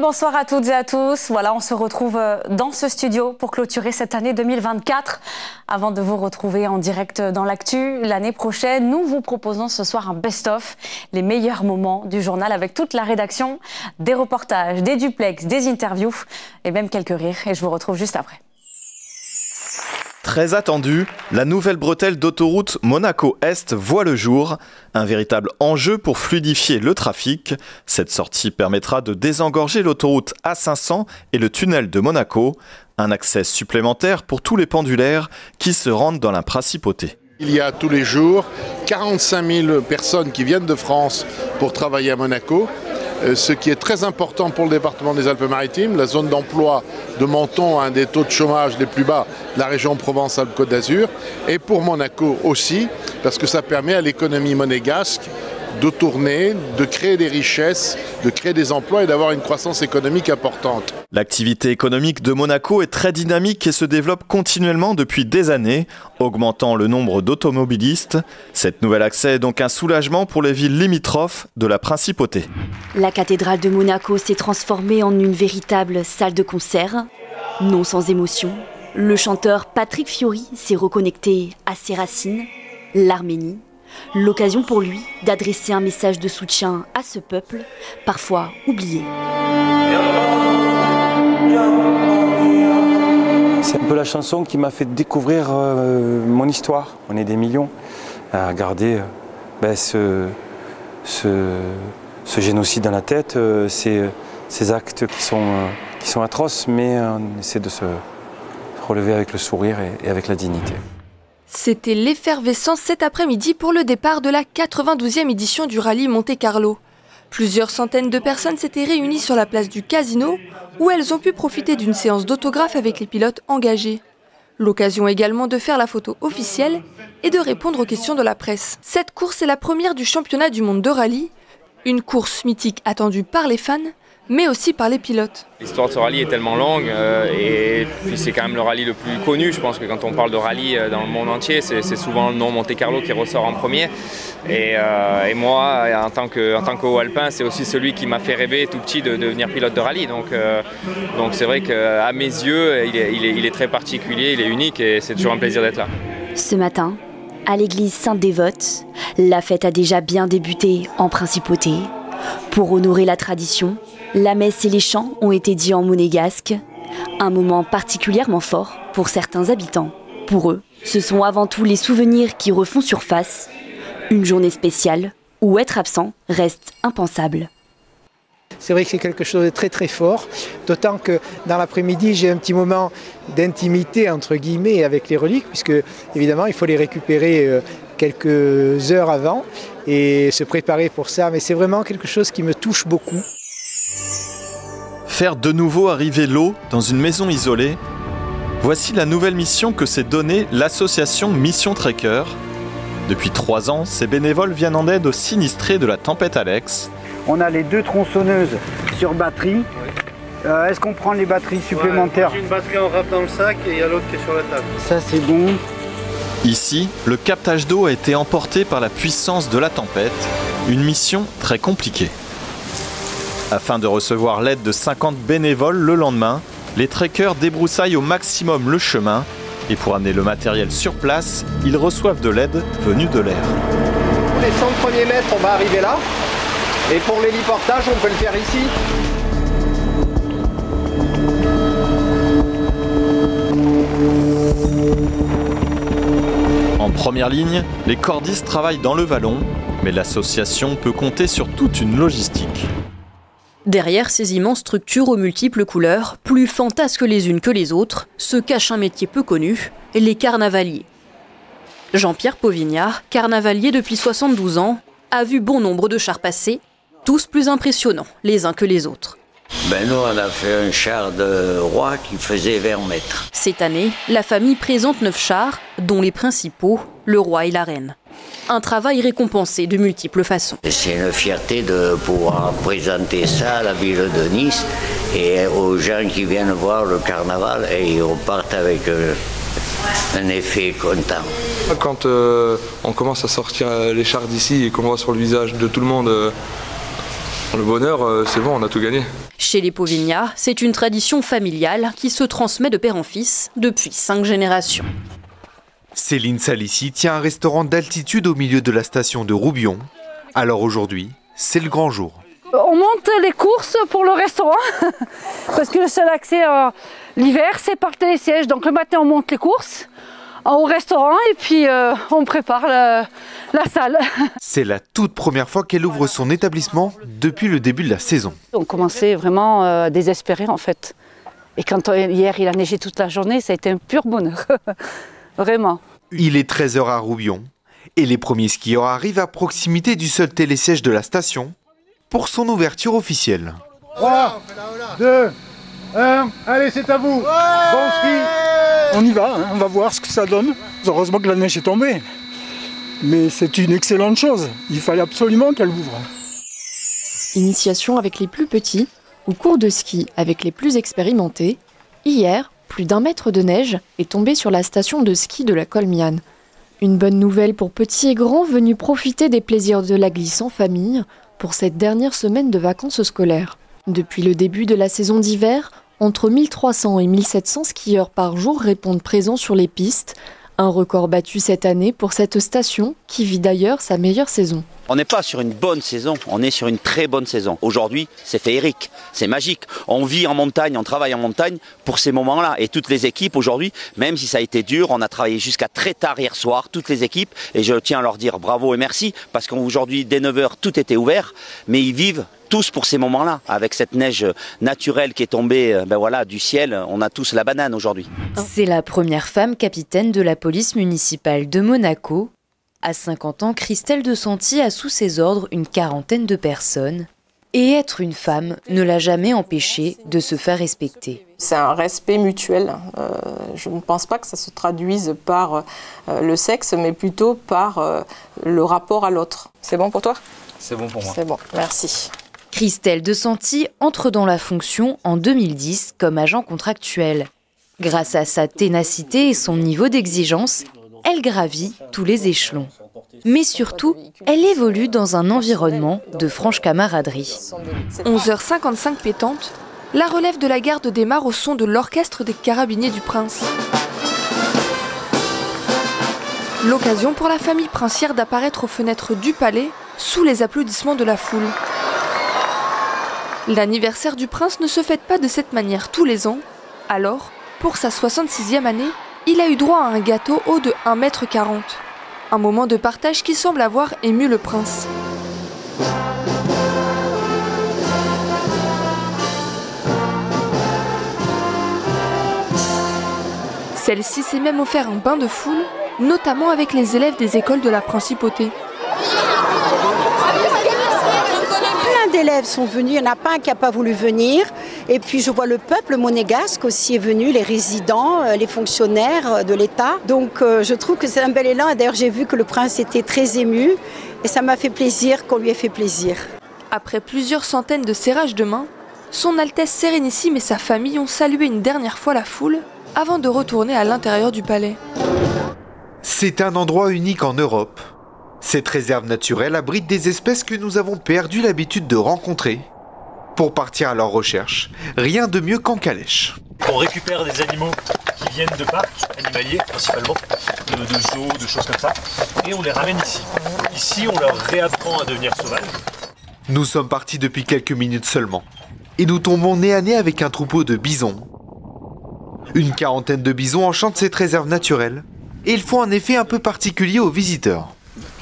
Bonsoir à toutes et à tous. Voilà, on se retrouve dans ce studio pour clôturer cette année 2024. Avant de vous retrouver en direct dans l'actu l'année prochaine, nous vous proposons ce soir un best-of, les meilleurs moments du journal avec toute la rédaction, des reportages, des duplex, des interviews et même quelques rires. Et je vous retrouve juste après. Très attendue, la nouvelle bretelle d'autoroute Monaco-Est voit le jour. Un véritable enjeu pour fluidifier le trafic. Cette sortie permettra de désengorger l'autoroute A500 et le tunnel de Monaco. Un accès supplémentaire pour tous les pendulaires qui se rendent dans la principauté. Il y a tous les jours 45 000 personnes qui viennent de France pour travailler à Monaco. Ce qui est très important pour le département des Alpes-Maritimes. La zone d'emploi de Menton a un des taux de chômage les plus bas de la région Provence-Alpes-Côte d'Azur. Et pour Monaco aussi, parce que ça permet à l'économie monégasque de tourner, de créer des richesses, de créer des emplois et d'avoir une croissance économique importante. L'activité économique de Monaco est très dynamique et se développe continuellement depuis des années, augmentant le nombre d'automobilistes. Cet nouvel accès est donc un soulagement pour les villes limitrophes de la principauté. La cathédrale de Monaco s'est transformée en une véritable salle de concert. Non sans émotion, le chanteur Patrick Fiori s'est reconnecté à ses racines, l'Arménie. L'occasion pour lui d'adresser un message de soutien à ce peuple, parfois oublié. C'est un peu la chanson qui m'a fait découvrir mon histoire. On est des millions à regarder ce génocide dans la tête, ces actes qui sont atroces, mais on essaie de se relever avec le sourire et avec la dignité. C'était l'effervescence cet après-midi pour le départ de la 92e édition du rallye Monte-Carlo. Plusieurs centaines de personnes s'étaient réunies sur la place du Casino, où elles ont pu profiter d'une séance d'autographes avec les pilotes engagés. L'occasion également de faire la photo officielle et de répondre aux questions de la presse. Cette course est la première du championnat du monde de rallye, une course mythique attendue par les fans, mais aussi par les pilotes. L'histoire de ce rallye est tellement longue et puis c'est quand même le rallye le plus connu. Je pense que quand on parle de rallye dans le monde entier, c'est souvent le nom Monte-Carlo qui ressort en premier. Et moi, en tant qu'haut alpin, c'est aussi celui qui m'a fait rêver tout petit de devenir pilote de rallye. Donc c'est vrai qu'à mes yeux, il est très particulier, il est unique et c'est toujours un plaisir d'être là. Ce matin, à l'église Sainte-Dévote, la fête a déjà bien débuté en principauté. Pour honorer la tradition, la messe et les chants ont été dits en monégasque. Un moment particulièrement fort pour certains habitants. Pour eux, ce sont avant tout les souvenirs qui refont surface. Une journée spéciale où être absent reste impensable. C'est vrai que c'est quelque chose de très très fort, d'autant que dans l'après-midi j'ai un petit moment d'intimité entre guillemets avec les reliques, puisque évidemment il faut les récupérer quelques heures avant et se préparer pour ça, mais c'est vraiment quelque chose qui me touche beaucoup. Faire de nouveau arriver l'eau dans une maison isolée, voici la nouvelle mission que s'est donnée l'association Mission Trekker. Depuis 3 ans, ces bénévoles viennent en aide aux sinistrés de la tempête Alex. On a les 2 tronçonneuses sur batterie. Est-ce qu'on prend les batteries supplémentaires? J'ai une batterie en rap dans le sac et il y a l'autre qui est sur la table. Ça c'est bon. Ici, le captage d'eau a été emporté par la puissance de la tempête. Une mission très compliquée. Afin de recevoir l'aide de 50 bénévoles le lendemain, les trekkers débroussaillent au maximum le chemin. Et pour amener le matériel sur place, ils reçoivent de l'aide venue de l'air. Les 100 premiers mètres, on va arriver là. Et pour l'héliportage, on peut le faire ici. En première ligne, les cordistes travaillent dans le vallon, mais l'association peut compter sur toute une logistique. Derrière ces immenses structures aux multiples couleurs, plus fantasques les unes que les autres, se cache un métier peu connu, les carnavaliers. Jean-Pierre Pauvignard, carnavalier depuis 72 ans, a vu bon nombre de chars passer, tous plus impressionnants les uns que les autres. Nous, on a fait un char de roi qui faisait 20 mètres. Cette année, la famille présente 9 chars, dont les principaux, le roi et la reine. Un travail récompensé de multiples façons. C'est une fierté de pouvoir présenter ça à la ville de Nice et aux gens qui viennent voir le carnaval et ils repartent avec un effet content. Quand on commence à sortir les chars d'ici et qu'on voit sur le visage de tout le monde Le bonheur, c'est bon, on a tout gagné. Chez les Povignard, c'est une tradition familiale qui se transmet de père en fils depuis 5 générations. Céline Salissi tient un restaurant d'altitude au milieu de la station de Roubion. Alors aujourd'hui, c'est le grand jour. On monte les courses pour le restaurant, parce que le seul accès l'hiver, c'est par télésiège. Donc le matin, on monte les courses au restaurant et puis on prépare la salle. C'est la toute première fois qu'elle ouvre son établissement depuis le début de la saison. On commençait vraiment désespérés en fait. Et quand hier il a neigé toute la journée, ça a été un pur bonheur, vraiment. Il est 13h à Roubion et les premiers skieurs arrivent à proximité du seul télésiège de la station pour son ouverture officielle. 3, 2, 1, allez c'est à vous. Bon ski. On y va, hein, on va voir ce que ça donne. Heureusement que la neige est tombée. Mais c'est une excellente chose. Il fallait absolument qu'elle ouvre. Initiation avec les plus petits ou cours de ski avec les plus expérimentés. Hier, plus d'1 mètre de neige est tombé sur la station de ski de la Colmiane. Une bonne nouvelle pour petits et grands venus profiter des plaisirs de la glisse en famille pour cette dernière semaine de vacances scolaires. Depuis le début de la saison d'hiver, entre 1300 et 1700 skieurs par jour répondent présents sur les pistes. Un record battu cette année pour cette station qui vit d'ailleurs sa meilleure saison. On n'est pas sur une bonne saison, on est sur une très bonne saison. Aujourd'hui, c'est féerique, c'est magique. On vit en montagne, on travaille en montagne pour ces moments-là. Et toutes les équipes aujourd'hui, même si ça a été dur, on a travaillé jusqu'à très tard hier soir, toutes les équipes. Et je tiens à leur dire bravo et merci, parce qu'aujourd'hui, dès 9h, tout était ouvert. Mais ils vivent tous pour ces moments-là. Avec cette neige naturelle qui est tombée du ciel, on a tous la banane aujourd'hui. C'est la première femme capitaine de la police municipale de Monaco. À 50 ans, Christelle De Santi a sous ses ordres une 40aine de personnes. Et être une femme ne l'a jamais empêchée de se faire respecter. C'est un respect mutuel. Je ne pense pas que ça se traduise par le sexe, mais plutôt par le rapport à l'autre. C'est bon pour toi ? C'est bon pour moi. C'est bon, merci. Christelle De Santi entre dans la fonction en 2010 comme agent contractuel. Grâce à sa ténacité et son niveau d'exigence, elle gravit tous les échelons. Mais surtout, elle évolue dans un environnement de franche camaraderie. 11h55 pétante, la relève de la garde démarre au son de l'orchestre des carabiniers du prince. L'occasion pour la famille princière d'apparaître aux fenêtres du palais sous les applaudissements de la foule. L'anniversaire du prince ne se fête pas de cette manière tous les ans. Alors, pour sa 66e année, il a eu droit à un gâteau haut de 1,40 m. Un moment de partage qui semble avoir ému le prince. Celle-ci s'est même offert un bain de foule, notamment avec les élèves des écoles de la principauté. Plein d'élèves sont venus, il n'y en a pas un qui n'a pas voulu venir. Et puis je vois le peuple monégasque aussi est venu, les résidents, les fonctionnaires de l'État. Donc je trouve que c'est un bel élan. Et d'ailleurs j'ai vu que le prince était très ému. Et ça m'a fait plaisir qu'on lui ait fait plaisir. Après plusieurs centaines de serrages de main, son Altesse Sérénissime et sa famille ont salué une dernière fois la foule avant de retourner à l'intérieur du palais. C'est un endroit unique en Europe. Cette réserve naturelle abrite des espèces que nous avons perdu l'habitude de rencontrer. Pour partir à leur recherche, rien de mieux qu'en calèche. On récupère des animaux qui viennent de parcs animaliers, principalement, de zoos, de choses comme ça, et on les ramène ici. Ici, on leur réapprend à devenir sauvages. Nous sommes partis depuis quelques minutes seulement, et nous tombons nez à nez avec un troupeau de bisons. Une 40aine de bisons enchantent cette réserve naturelle, et ils font un effet un peu particulier aux visiteurs.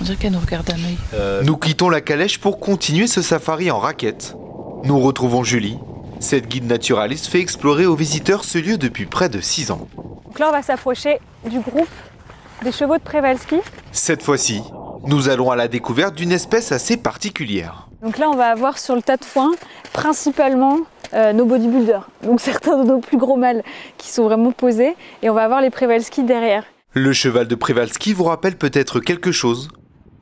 On dirait qu'elle nous regarde d'un œil. Nous quittons la calèche pour continuer ce safari en raquette. Nous retrouvons Julie. Cette guide naturaliste fait explorer aux visiteurs ce lieu depuis près de 6 ans. Donc là, on va s'approcher du groupe des chevaux de Przewalski. Cette fois-ci, nous allons à la découverte d'une espèce assez particulière. Donc là, on va avoir sur le tas de foin principalement nos bodybuilders. Donc certains de nos plus gros mâles qui sont vraiment posés. Et on va avoir les Przewalski derrière. Le cheval de Przewalski vous rappelle peut-être quelque chose.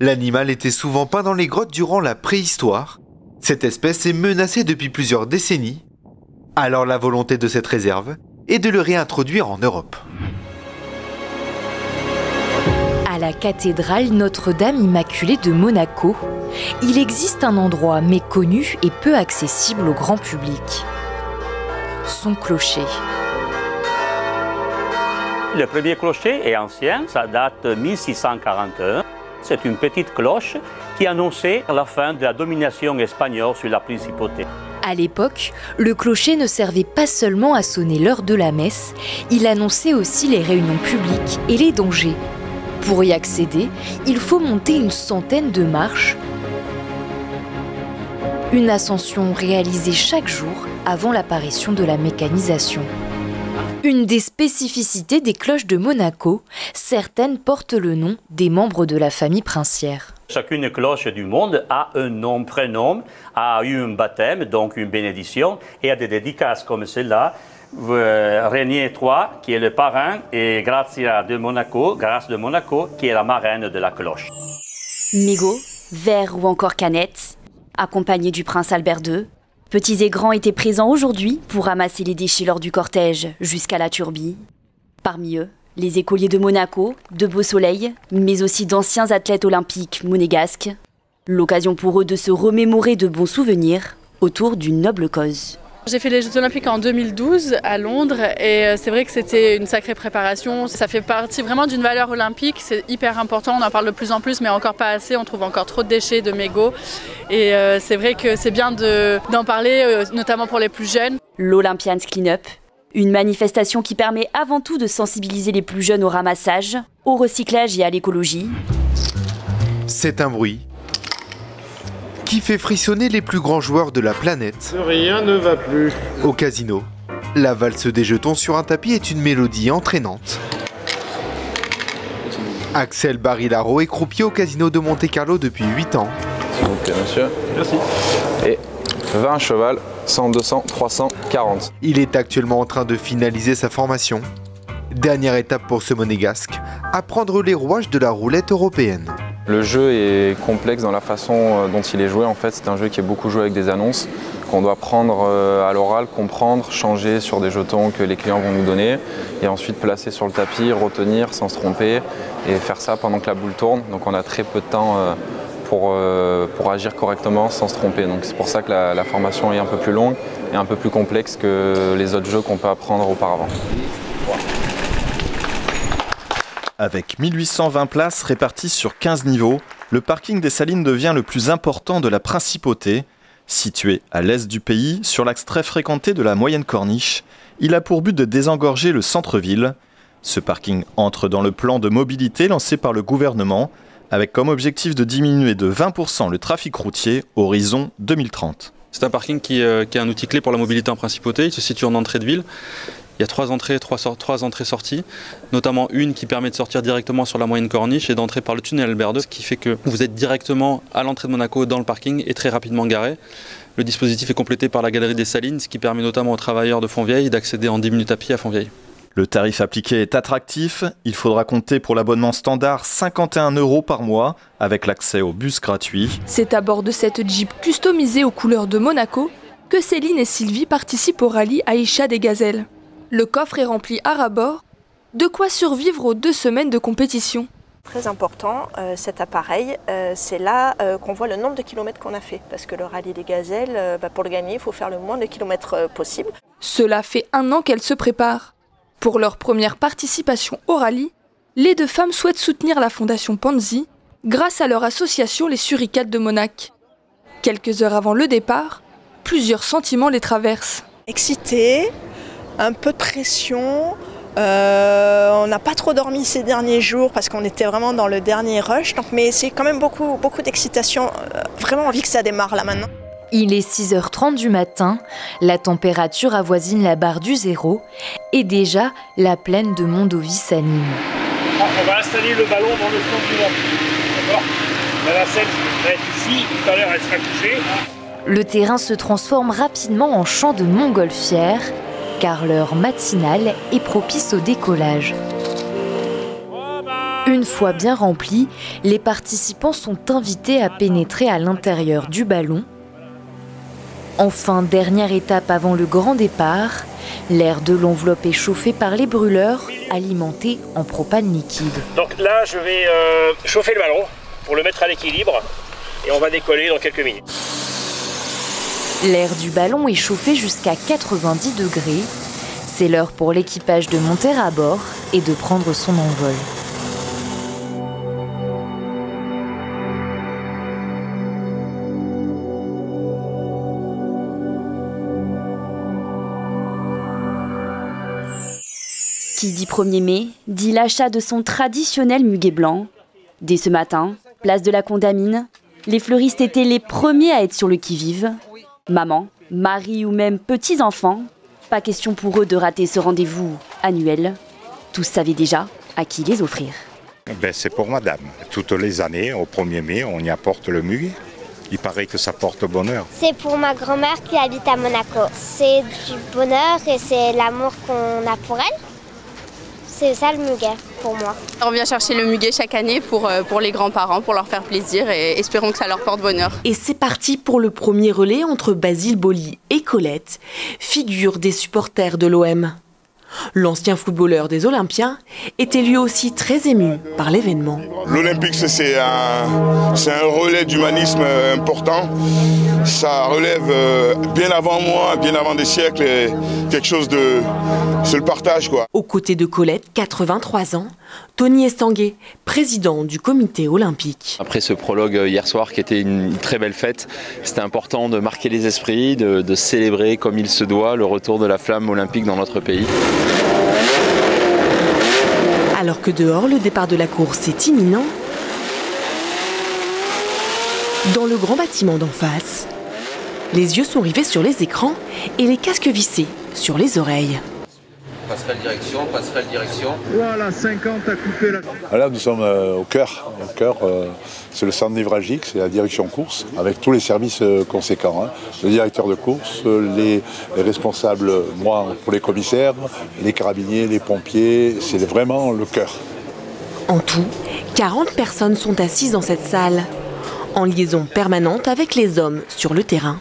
L'animal était souvent peint dans les grottes durant la préhistoire. Cette espèce est menacée depuis plusieurs décennies. Alors la volonté de cette réserve est de le réintroduire en Europe. À À la cathédrale Notre-Dame Immaculée de Monaco, il existe un endroit méconnu et peu accessible au grand public. Son clocher. Le premier clocher est ancien, ça date de 1641. C'est une petite cloche qui annonçait la fin de la domination espagnole sur la principauté. À l'époque, le clocher ne servait pas seulement à sonner l'heure de la messe, il annonçait aussi les réunions publiques et les dangers. Pour y accéder, il faut monter une centaine de marches. Une ascension réalisée chaque jour avant l'apparition de la mécanisation. Une des spécificités des cloches de Monaco, certaines portent le nom des membres de la famille princière. Chacune cloche du monde a un nom, prénom, a eu un baptême, donc une bénédiction, et a des dédicaces comme celle-là. Régnier III, qui est le parrain, et Grazia de Monaco, Grâce de Monaco, qui est la marraine de la cloche. Mégots, verres ou encore canettes, accompagnés du prince Albert II, petits et grands étaient présents aujourd'hui pour ramasser les déchets lors du cortège jusqu'à la Turbie. Parmi eux, les écoliers de Monaco, de Beau Soleil, mais aussi d'anciens athlètes olympiques monégasques. L'occasion pour eux de se remémorer de bons souvenirs autour d'une noble cause. J'ai fait les Jeux Olympiques en 2012 à Londres et c'est vrai que c'était une sacrée préparation. Ça fait partie vraiment d'une valeur olympique, c'est hyper important, on en parle de plus en plus mais encore pas assez, on trouve encore trop de déchets, de mégots et c'est vrai que c'est bien d'en parler, notamment pour les plus jeunes. L'Olympians Clean Up, une manifestation qui permet avant tout de sensibiliser les plus jeunes au ramassage, au recyclage et à l'écologie. C'est un bruit qui fait frissonner les plus grands joueurs de la planète. Rien ne va plus. Au casino, la valse des jetons sur un tapis est une mélodie entraînante. Axel Barilaro est croupier au casino de Monte-Carlo depuis 8 ans. S'il vous plaît, monsieur. Merci. Et 20 cheval, 100, 200, 340. Il est actuellement en train de finaliser sa formation. Dernière étape pour ce monégasque, apprendre les rouages de la roulette européenne. Le jeu est complexe dans la façon dont il est joué. En fait, c'est un jeu qui est beaucoup joué avec des annonces qu'on doit prendre à l'oral, comprendre, changer sur des jetons que les clients vont nous donner et ensuite placer sur le tapis, retenir sans se tromper et faire ça pendant que la boule tourne. Donc on a très peu de temps pour agir correctement sans se tromper. Donc c'est pour ça que la formation est un peu plus longue et un peu plus complexe que les autres jeux qu'on peut apprendre auparavant. Avec 1820 places réparties sur 15 niveaux, le parking des Salines devient le plus important de la Principauté. Situé à l'est du pays, sur l'axe très fréquenté de la Moyenne Corniche, il a pour but de désengorger le centre-ville. Ce parking entre dans le plan de mobilité lancé par le gouvernement, avec comme objectif de diminuer de 20% le trafic routier horizon 2030. C'est un parking qui est un outil clé pour la mobilité en Principauté. Il se situe en entrée de ville. Il y a trois entrées-sorties, notamment une qui permet de sortir directement sur la Moyenne Corniche et d'entrer par le tunnel Albert II, ce qui fait que vous êtes directement à l'entrée de Monaco dans le parking et très rapidement garé. Le dispositif est complété par la galerie des Salines, ce qui permet notamment aux travailleurs de Fontvieille d'accéder en 10 minutes à pied à Fontvieille. Le tarif appliqué est attractif. Il faudra compter pour l'abonnement standard 51 € par mois, avec l'accès au bus gratuit. C'est à bord de cette Jeep customisée aux couleurs de Monaco que Céline et Sylvie participent au rallye Aïcha des Gazelles. Le coffre est rempli à ras-bord, de quoi survivre aux 2 semaines de compétition. Très important, cet appareil, c'est là qu'on voit le nombre de kilomètres qu'on a fait. Parce que le rallye des Gazelles, pour le gagner, il faut faire le moins de kilomètres possible. Cela fait 1 an qu'elles se préparent. Pour leur première participation au rallye, les 2 femmes souhaitent soutenir la fondation Panzi grâce à leur association Les Suricates de Monac. Quelques heures avant le départ, plusieurs sentiments les traversent. Excitée, un peu de pression, on n'a pas trop dormi ces derniers jours parce qu'on était vraiment dans le dernier rush, mais c'est quand même beaucoup d'excitation, vraiment envie que ça démarre là maintenant. Il est 6h30 du matin, la température avoisine la barre du 0 et déjà la plaine de Mondovì s'anime. On va installer le ballon dans le fond du vent, d'accord ? La nacelle va être ici, tout à l'heure elle sera couchée. Le terrain se transforme rapidement en champ de montgolfière, car l'heure matinale est propice au décollage. Une fois bien remplis, les participants sont invités à pénétrer à l'intérieur du ballon Enfin, dernière étape avant le grand départ, l'air de l'enveloppe est chauffé par les brûleurs, alimentés en propane liquide. Donc là, je vais chauffer le ballon pour le mettre à l'équilibre et on va décoller dans quelques minutes. L'air du ballon est chauffé jusqu'à 90 degrés. C'est l'heure pour l'équipage de monter à bord et de prendre son envol. Qui dit 1er mai, dit l'achat de son traditionnel muguet blanc. Dès ce matin, place de la Condamine, les fleuristes étaient les premiers à être sur le qui-vive. Maman, mari ou même petits-enfants, pas question pour eux de rater ce rendez-vous annuel. Tous savaient déjà à qui les offrir. C'est pour madame. Toutes les années, au 1er mai, on y apporte le muguet. Il paraît que ça porte bonheur. C'est pour ma grand-mère qui habite à Monaco. C'est du bonheur et c'est l'amour qu'on a pour elle. C'est ça le muguet pour moi. On vient chercher le muguet chaque année pour les grands-parents, pour leur faire plaisir et espérons que ça leur porte bonheur. Et c'est parti pour le premier relais entre Basile Boli et Colette, figure des supporters de l'OM. L'ancien footballeur des Olympiens était lui aussi très ému par l'événement. L'Olympique, c'est un relais d'humanisme important. Ça relève bien avant moi, bien avant des siècles, quelque chose de... C'est le partage, quoi. Aux côtés de Colette, 83 ans, Tony Estanguet, président du comité olympique. Après ce prologue hier soir qui était une très belle fête, c'était important de marquer les esprits, de célébrer comme il se doit le retour de la flamme olympique dans notre pays. Alors que dehors, le départ de la course est imminent, dans le grand bâtiment d'en face, les yeux sont rivés sur les écrans et les casques vissés sur les oreilles. Passerelle direction. Voilà, 50 à couper la... Là, nous sommes au cœur. C'est le centre névralgique, c'est la direction course, avec tous les services conséquents. Le directeur de course, les responsables, moi, pour les commissaires, les carabiniers, les pompiers, c'est vraiment le cœur. En tout, 40 personnes sont assises dans cette salle, en liaison permanente avec les hommes sur le terrain.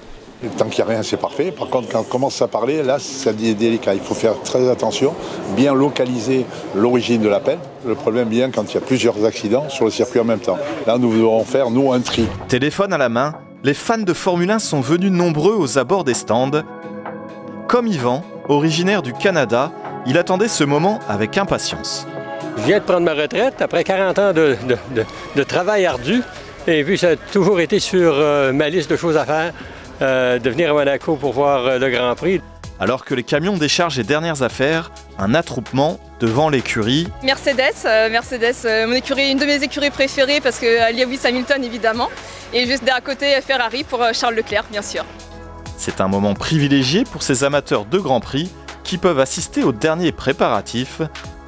Tant qu'il n'y a rien, c'est parfait. Par contre, quand on commence à parler, là, ça devient délicat. Il faut faire très attention, bien localiser l'origine de l'appel. Le problème vient quand il y a plusieurs accidents sur le circuit en même temps. Là, nous devrons faire, nous, un tri. Téléphone à la main, les fans de Formule 1 sont venus nombreux aux abords des stands. Comme Yvan, originaire du Canada, il attendait ce moment avec impatience. Je viens de prendre ma retraite après 40 ans de travail ardu. Et puis, ça a toujours été sur ma liste de choses à faire. De venir à Monaco pour voir le Grand Prix. Alors que les camions déchargent les dernières affaires, un attroupement devant l'écurie. Mercedes, mon écurie, une de mes écuries préférées parce que Lewis Hamilton évidemment, et juste à côté Ferrari pour Charles Leclerc bien sûr. C'est un moment privilégié pour ces amateurs de Grand Prix qui peuvent assister aux derniers préparatifs.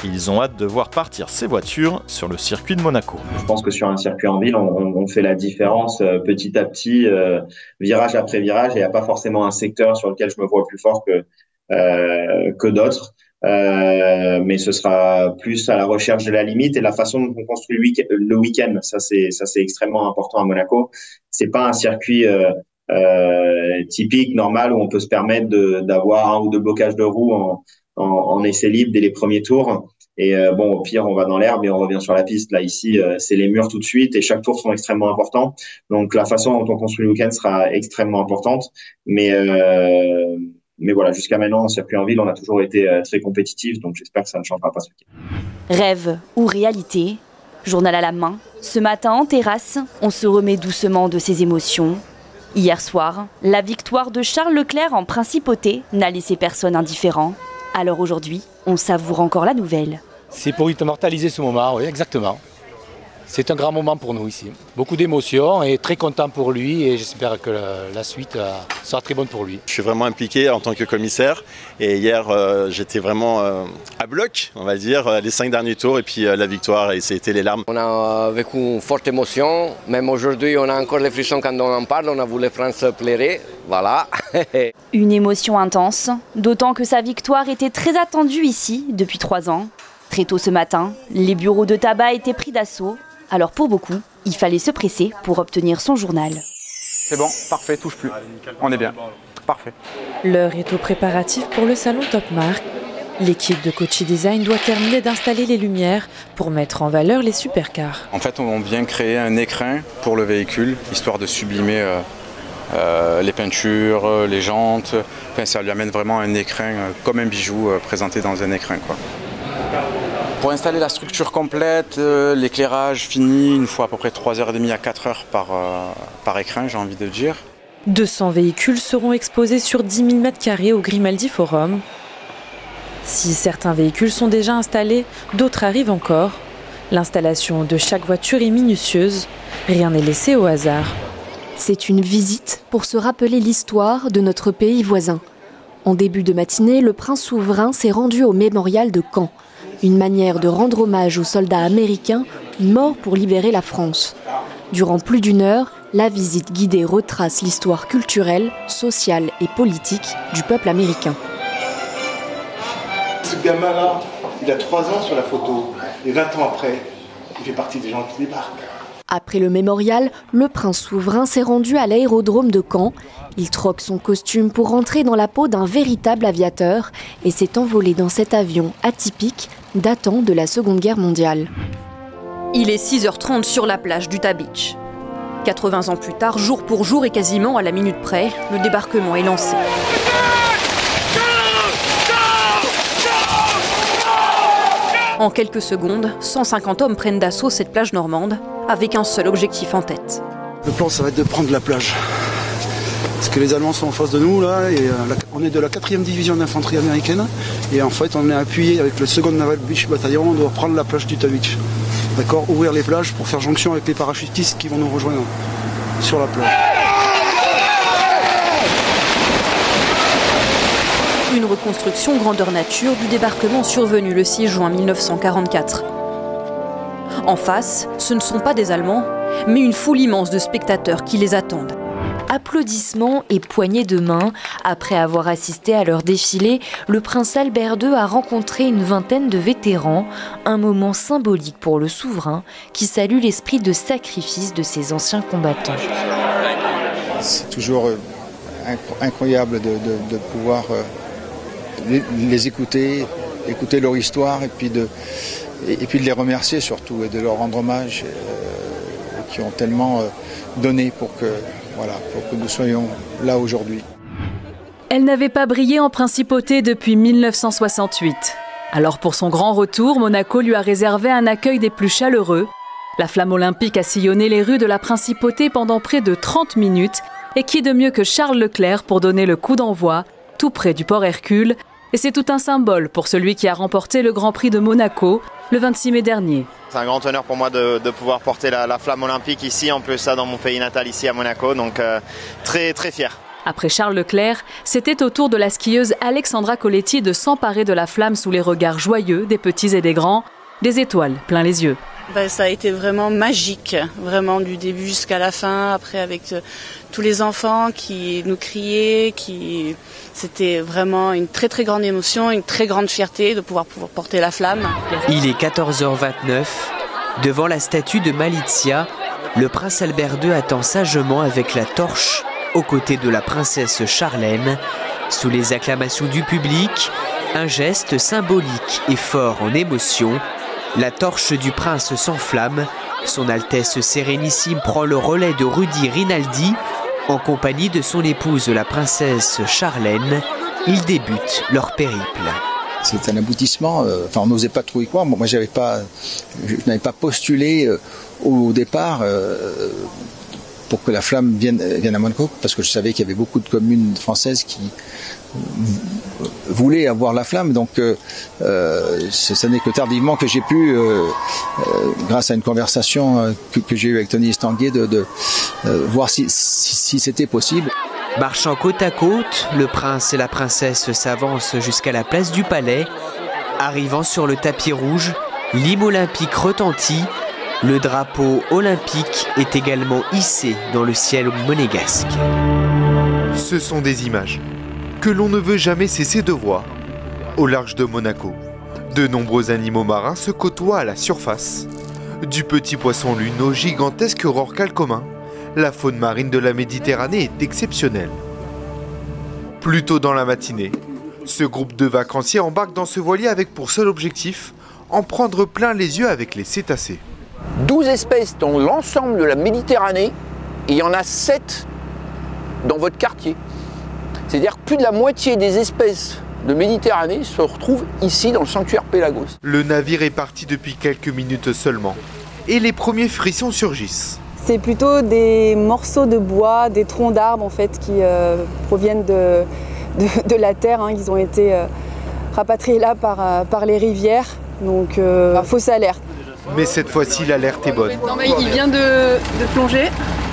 Ils ont hâte de voir partir ces voitures sur le circuit de Monaco. Je pense que sur un circuit en ville, on fait la différence petit à petit, virage après virage. Il n'y a pas forcément un secteur sur lequel je me vois plus fort que d'autres. Mais ce sera plus à la recherche de la limite et la façon dont on construit le week-end. Ça, c'est extrêmement important à Monaco. C'est pas un circuit typique, normal, où on peut se permettre d'avoir un ou deux blocages de roues en essai libre dès les premiers tours. Et bon, au pire, on va dans l'herbe et on revient sur la piste. Là, ici, c'est les murs tout de suite et chaque tour sont extrêmement importants. Donc, la façon dont on construit le week-end sera extrêmement importante. Mais voilà, jusqu'à maintenant, en circuit en ville, on a toujours été très compétitif. Donc, j'espère que ça ne changera pas ce week-end. Rêve ou réalité, journal à la main. Ce matin, en terrasse, on se remet doucement de ses émotions. Hier soir, la victoire de Charles Leclerc en principauté n'a laissé personne indifférent. Alors aujourd'hui, on savoure encore la nouvelle. C'est pour immortaliser ce moment, oui, exactement. C'est un grand moment pour nous ici. Beaucoup d'émotions et très content pour lui et j'espère que la suite sera très bonne pour lui. Je suis vraiment impliqué en tant que commissaire et hier j'étais vraiment à bloc, on va dire, les 5 derniers tours et puis la victoire et c'était les larmes. On a vécu une forte émotion, même aujourd'hui on a encore les frissons quand on en parle, on a voulu France pleurer, voilà. Une émotion intense, d'autant que sa victoire était très attendue ici depuis 3 ans. Très tôt ce matin, les bureaux de tabac étaient pris d'assaut. Alors pour beaucoup, il fallait se presser pour obtenir son journal. C'est bon, parfait, touche plus. On est bien. parfait. L'heure est aux préparatifs pour le salon Top Marque. L'équipe de Kochi Design doit terminer d'installer les lumières pour mettre en valeur les supercars. En fait, on vient créer un écrin pour le véhicule, histoire de sublimer les peintures, les jantes. Enfin, ça lui amène vraiment un écrin, comme un bijou présenté dans un écrin, quoi. Pour installer la structure complète, l'éclairage fini, il nous faut à peu près 3h30 à 4h par écrin, j'ai envie de dire. 200 véhicules seront exposés sur 10 000 m² au Grimaldi Forum. Si certains véhicules sont déjà installés, d'autres arrivent encore. L'installation de chaque voiture est minutieuse, rien n'est laissé au hasard. C'est une visite pour se rappeler l'histoire de notre pays voisin. En début de matinée, le prince souverain s'est rendu au mémorial de Caen. Une manière de rendre hommage aux soldats américains morts pour libérer la France. Durant plus d'1 heure, la visite guidée retrace l'histoire culturelle, sociale et politique du peuple américain. Ce gamin-là, il a 3 ans sur la photo, et 20 ans après, il fait partie des gens qui débarquent. Après le mémorial, le prince souverain s'est rendu à l'aérodrome de Caen. Il troque son costume pour rentrer dans la peau d'un véritable aviateur et s'est envolé dans cet avion atypique datant de la Seconde Guerre mondiale. Il est 6h30 sur la plage d'Utah Beach. 80 ans plus tard, jour pour jour et quasiment à la minute près, le débarquement est lancé. En quelques secondes, 150 hommes prennent d'assaut cette plage normande, avec un seul objectif en tête. Le plan, ça va être de prendre la plage. Parce que les Allemands sont en face de nous, là, et on est de la 4e division d'infanterie américaine, et en fait, on est appuyé avec le 2nd Naval Beach Battalion, on doit prendre la plage d'Utah Beach. D'accord, ouvrir les plages pour faire jonction avec les parachutistes qui vont nous rejoindre sur la plage. Une reconstruction grandeur nature du débarquement survenu le 6 juin 1944. En face, ce ne sont pas des Allemands, mais une foule immense de spectateurs qui les attendent. Applaudissements et poignées de main. Après avoir assisté à leur défilé, le prince Albert II a rencontré une vingtaine de vétérans, un moment symbolique pour le souverain qui salue l'esprit de sacrifice de ses anciens combattants. C'est toujours incroyable de pouvoir les écouter leur histoire et puis de les remercier surtout et de leur rendre hommage, qui ont tellement donné pour que nous soyons là aujourd'hui. Elle n'avait pas brillé en principauté depuis 1968. Alors pour son grand retour, Monaco lui a réservé un accueil des plus chaleureux. La flamme olympique a sillonné les rues de la principauté pendant près de 30 minutes. Et qui de mieux que Charles Leclerc pour donner le coup d'envoi, tout près du port Hercule. Et c'est tout un symbole pour celui qui a remporté le Grand Prix de Monaco le 26 mai dernier. C'est un grand honneur pour moi de pouvoir porter la flamme olympique ici, en plus ça dans mon pays natal ici à Monaco, donc très très fier. Après Charles Leclerc, c'était au tour de la skieuse Alexandra Coletti de s'emparer de la flamme sous les regards joyeux des petits et des grands, des étoiles plein les yeux. Ça a été vraiment magique, vraiment du début jusqu'à la fin, après avec tous les enfants qui nous criaient, c'était vraiment une très très grande émotion, une très grande fierté de pouvoir porter la flamme. Il est 14h29, devant la statue de Malizia, le prince Albert II attend sagement avec la torche, aux côtés de la princesse Charlène, sous les acclamations du public, un geste symbolique et fort en émotion. La torche du prince s'enflamme, son Altesse Sérénissime prend le relais de Rudy Rinaldi, en compagnie de son épouse la princesse Charlène. Ils débutent leur périple. C'est un aboutissement, on n'osait pas trop y croire. Moi, je n'avais pas postulé au départ pour que la flamme vienne à Monaco, parce que je savais qu'il y avait beaucoup de communes françaises qui voulaient avoir la flamme, donc ce n'est que tardivement que j'ai pu, grâce à une conversation que j'ai eue avec Tony Estanguet, de voir si c'était possible. Marchant côte à côte, le prince et la princesse s'avancent jusqu'à la place du Palais. Arrivant sur le tapis rouge, l'hymne olympique retentit. Le drapeau olympique est également hissé dans le ciel monégasque. Ce sont des images que l'on ne veut jamais cesser de voir. Au large de Monaco, de nombreux animaux marins se côtoient à la surface. Du petit poisson lune au gigantesque rorqual commun, la faune marine de la Méditerranée est exceptionnelle. Plus tôt dans la matinée, ce groupe de vacanciers embarque dans ce voilier avec pour seul objectif en prendre plein les yeux avec les cétacés. 12 espèces dans l'ensemble de la Méditerranée et il y en a 7 dans votre quartier. C'est-à-dire que plus de la moitié des espèces de Méditerranée se retrouvent ici dans le sanctuaire Pélagos. Le navire est parti depuis quelques minutes seulement et les premiers frissons surgissent. C'est plutôt des morceaux de bois, des troncs d'arbres en fait qui proviennent de la terre, hein. Ils ont été rapatriés là par les rivières, donc fausse alerte. Mais cette fois-ci, l'alerte est bonne. Il vient de plonger.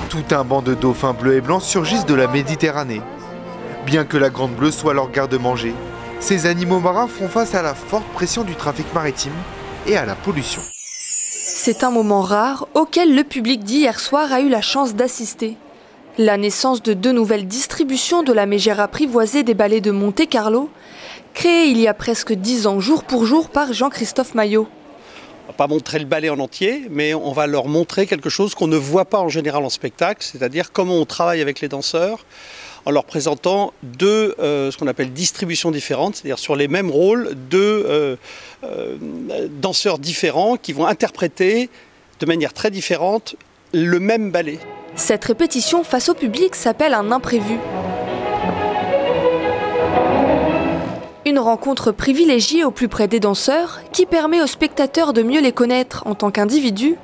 Tout un banc de dauphins bleus et blancs surgissent de la Méditerranée. Bien que la Grande Bleue soit leur garde-manger, ces animaux marins font face à la forte pression du trafic maritime et à la pollution. C'est un moment rare auquel le public d'hier soir a eu la chance d'assister. La naissance de 2 nouvelles distributions de la mégère apprivoisée des ballets de Monte-Carlo, créée il y a presque 10 ans jour pour jour par Jean-Christophe Maillot. On va pas montrer le ballet en entier, mais on va leur montrer quelque chose qu'on ne voit pas en général en spectacle, c'est-à-dire comment on travaille avec les danseurs en leur présentant ce qu'on appelle distributions différentes, c'est-à-dire sur les mêmes rôles, 2 danseurs différents qui vont interpréter de manière très différente le même ballet. Cette répétition face au public s'appelle un imprévu. Une rencontre privilégiée au plus près des danseurs qui permet aux spectateurs de mieux les connaître en tant qu'individus.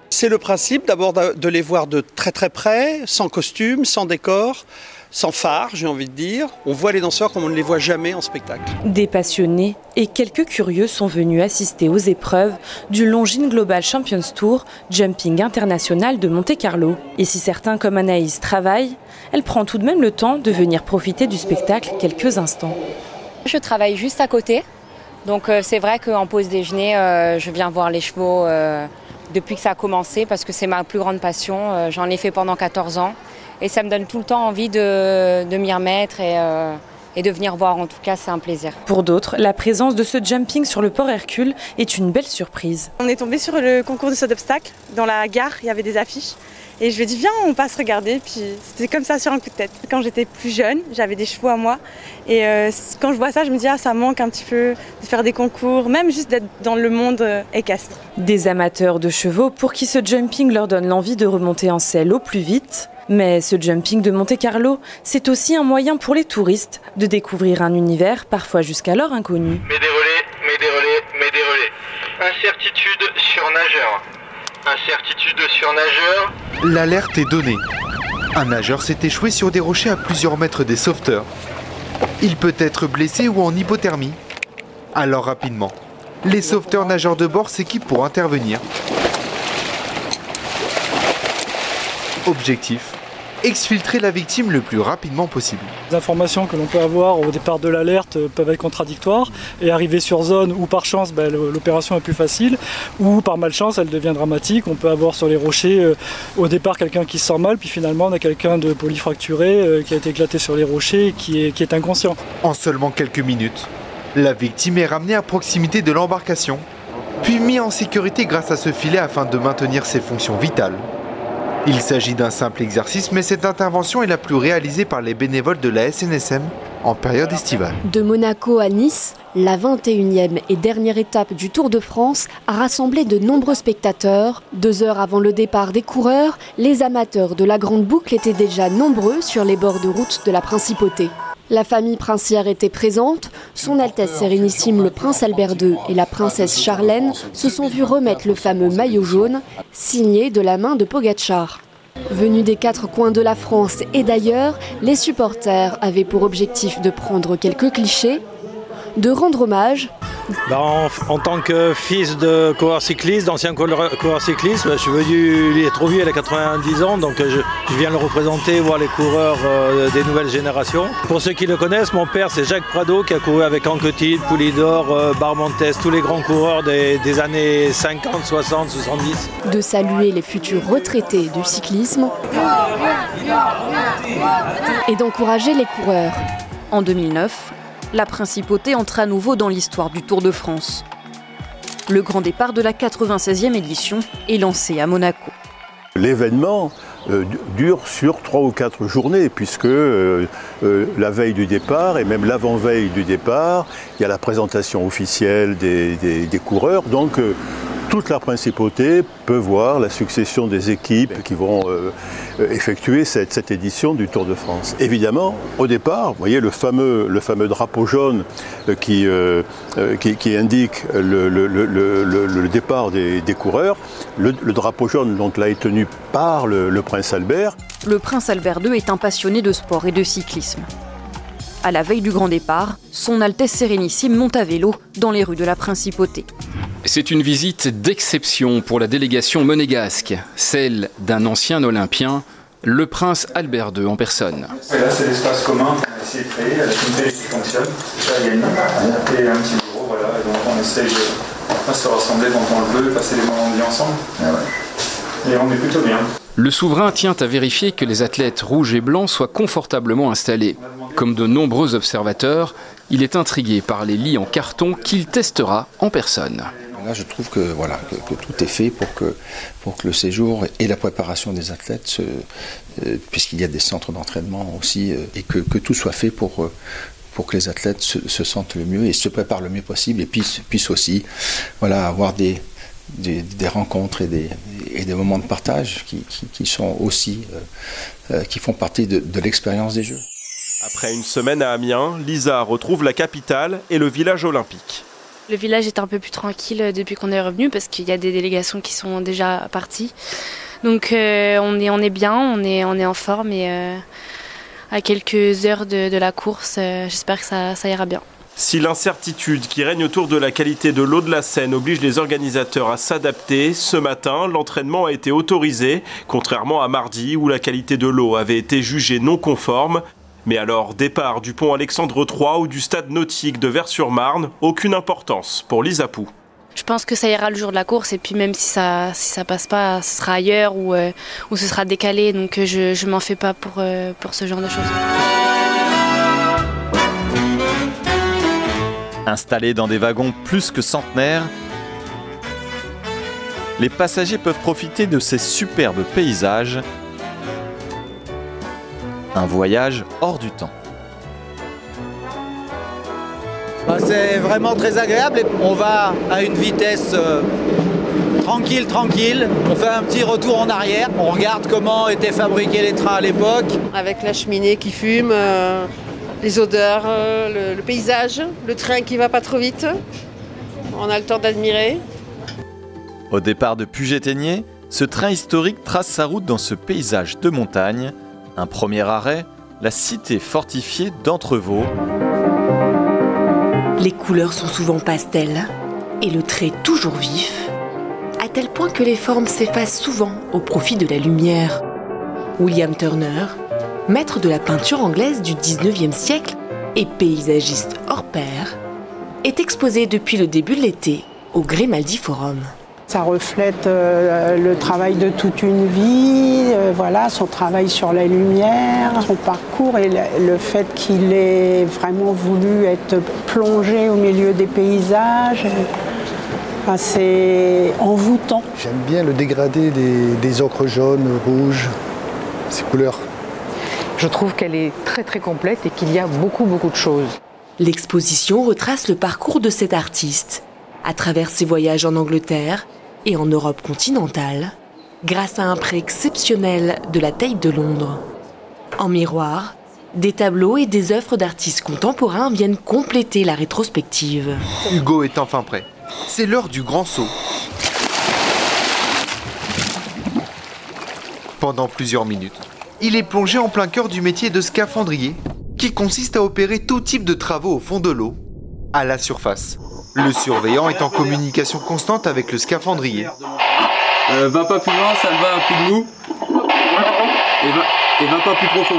C'est le principe d'abord de les voir de très très près, sans costume, sans décor, sans phare, j'ai envie de dire. On voit les danseurs comme on ne les voit jamais en spectacle. Des passionnés et quelques curieux sont venus assister aux épreuves du Longines Global Champions Tour Jumping International de Monte-Carlo. Et si certains comme Anaïs travaillent, elle prend tout de même le temps de venir profiter du spectacle quelques instants. Je travaille juste à côté, donc c'est vrai qu'en pause déjeuner, je viens voir les chevaux depuis que ça a commencé parce que c'est ma plus grande passion. J'en ai fait pendant 14 ans et ça me donne tout le temps envie de m'y remettre et de venir voir. En tout cas, c'est un plaisir. Pour d'autres, la présence de ce jumping sur le port Hercule est une belle surprise. On est tombé sur le concours de saut d'obstacles. Dans la gare, il y avait des affiches. Et je lui ai dit, viens, on passe regarder. Puis c'était comme ça sur un coup de tête. Quand j'étais plus jeune, j'avais des chevaux à moi. Et quand je vois ça, je me dis, ça manque un petit peu de faire des concours, même juste d'être dans le monde équestre. Des amateurs de chevaux pour qui ce jumping leur donne l'envie de remonter en selle au plus vite. Mais ce jumping de Monte-Carlo, c'est aussi un moyen pour les touristes de découvrir un univers parfois jusqu'alors inconnu. Mets des relais. Incertitude sur nageur. Incertitude sur nageur. L'alerte est donnée. Un nageur s'est échoué sur des rochers à plusieurs mètres des sauveteurs. Il peut être blessé ou en hypothermie. Alors rapidement, les sauveteurs nageurs de bord s'équipent pour intervenir. Objectif, exfiltrer la victime le plus rapidement possible. Les informations que l'on peut avoir au départ de l'alerte peuvent être contradictoires et arriver sur zone où par chance l'opération est plus facile ou par malchance elle devient dramatique. On peut avoir sur les rochers au départ quelqu'un qui se sent mal puis finalement on a quelqu'un de polyfracturé qui a été éclaté sur les rochers et qui est inconscient. En seulement quelques minutes, la victime est ramenée à proximité de l'embarcation puis mis en sécurité grâce à ce filet afin de maintenir ses fonctions vitales. Il s'agit d'un simple exercice, mais cette intervention est la plus réalisée par les bénévoles de la SNSM en période estivale. De Monaco à Nice, la 21e et dernière étape du Tour de France a rassemblé de nombreux spectateurs. 2 heures avant le départ des coureurs, les amateurs de la Grande Boucle étaient déjà nombreux sur les bords de route de la Principauté. La famille princière était présente, son Altesse Sérénissime le Prince Albert II et la Princesse Charlène se sont vus remettre le fameux maillot jaune, signé de la main de Pogačar. Venus des 4 coins de la France et d'ailleurs, les supporters avaient pour objectif de prendre quelques clichés, de rendre hommage. En tant que fils de coureur cycliste, d'ancien coureur cycliste, je suis venu, il est trop vieux, il a 90 ans, donc je viens le représenter, voir les coureurs des nouvelles générations. Pour ceux qui le connaissent, mon père c'est Jacques Prado qui a couru avec Anquetil, Poulidor, Barmontes, tous les grands coureurs des années 50, 60, 70. De saluer les futurs retraités du cyclisme et d'encourager les coureurs. En 2009, la Principauté entre à nouveau dans l'histoire du Tour de France. Le grand départ de la 96e édition est lancé à Monaco. L'événement dure sur 3 ou 4 journées, puisque la veille du départ et même l'avant-veille du départ, il y a la présentation officielle des coureurs. Donc toute la principauté peut voir la succession des équipes qui vont effectuer cette édition du Tour de France. Évidemment, au départ, vous voyez le fameux drapeau jaune qui indique le départ des coureurs. Le drapeau jaune donc, là, est tenu par le prince Albert. Le prince Albert II est un passionné de sport et de cyclisme. À la veille du grand départ, son Altesse Sérénissime monte à vélo dans les rues de la Principauté. C'est une visite d'exception pour la délégation monégasque, celle d'un ancien Olympien, le prince Albert II en personne. Et là, c'est l'espace commun qu'on a essayé de créer avec une télé qui fonctionne. C'est ça, il y a une et un petit bureau, voilà. Et donc on essaye de se rassembler quand on le veut, passer les moments de vie ensemble. Et on est plutôt bien. Le souverain tient à vérifier que les athlètes rouges et blancs soient confortablement installés. Comme de nombreux observateurs, il est intrigué par les lits en carton qu'il testera en personne. Là, je trouve que, que tout est fait pour que le séjour et la préparation des athlètes, puisqu'il y a des centres d'entraînement aussi, et que tout soit fait pour que les athlètes se sentent le mieux et se préparent le mieux possible et puissent aussi avoir des rencontres et des moments de partage qui sont aussi qui font partie de l'expérience des Jeux. Après une semaine à Amiens, Lisa retrouve la capitale et le village olympique. Le village est un peu plus tranquille depuis qu'on est revenu parce qu'il y a des délégations qui sont déjà parties. Donc on est bien, on est en forme et à quelques heures de la course, j'espère que ça ira bien. Si l'incertitude qui règne autour de la qualité de l'eau de la Seine oblige les organisateurs à s'adapter, ce matin, l'entraînement a été autorisé, contrairement à mardi où la qualité de l'eau avait été jugée non conforme. Mais alors, départ du pont Alexandre III ou du stade nautique de Vers-sur-Marne, aucune importance pour Lisa Pou. Je pense que ça ira le jour de la course et puis même si ça passe pas, ce sera ailleurs ou ce sera décalé. Donc je m'en fais pas pour ce genre de choses. Installés dans des wagons plus que centenaires, les passagers peuvent profiter de ces superbes paysages. Un voyage hors du temps. C'est vraiment très agréable. On va à une vitesse tranquille. On fait un petit retour en arrière. On regarde comment étaient fabriqués les trains à l'époque. Avec la cheminée qui fume, les odeurs, le paysage, le train qui va pas trop vite. On a le temps d'admirer. Au départ de Puget-Théniers, ce train historique trace sa route dans ce paysage de montagne. Un premier arrêt, la cité fortifiée d'Entrevaux. Les couleurs sont souvent pastel et le trait toujours vif, à tel point que les formes s'effacent souvent au profit de la lumière. William Turner, maître de la peinture anglaise du 19e siècle et paysagiste hors pair, est exposé depuis le début de l'été au Grimaldi Forum. Ça reflète le travail de toute une vie, son travail sur la lumière, son parcours et le fait qu'il ait vraiment voulu être plongé au milieu des paysages. C'est envoûtant. J'aime bien le dégradé des ocres jaunes, rouges, ces couleurs. Je trouve qu'elle est très très complète et qu'il y a beaucoup de choses. L'exposition retrace le parcours de cet artiste à travers ses voyages en Angleterre et en Europe continentale, grâce à un prêt exceptionnel de la Tate de Londres. En miroir, des tableaux et des œuvres d'artistes contemporains viennent compléter la rétrospective. Hugo est enfin prêt. C'est l'heure du grand saut. Pendant plusieurs minutes, il est plongé en plein cœur du métier de scaphandrier, qui consiste à opérer tout type de travaux au fond de l'eau, à la surface. Le surveillant est en communication constante avec le scaphandrier. Va pas plus loin, ça va un peu de mou. Et va pas plus profond.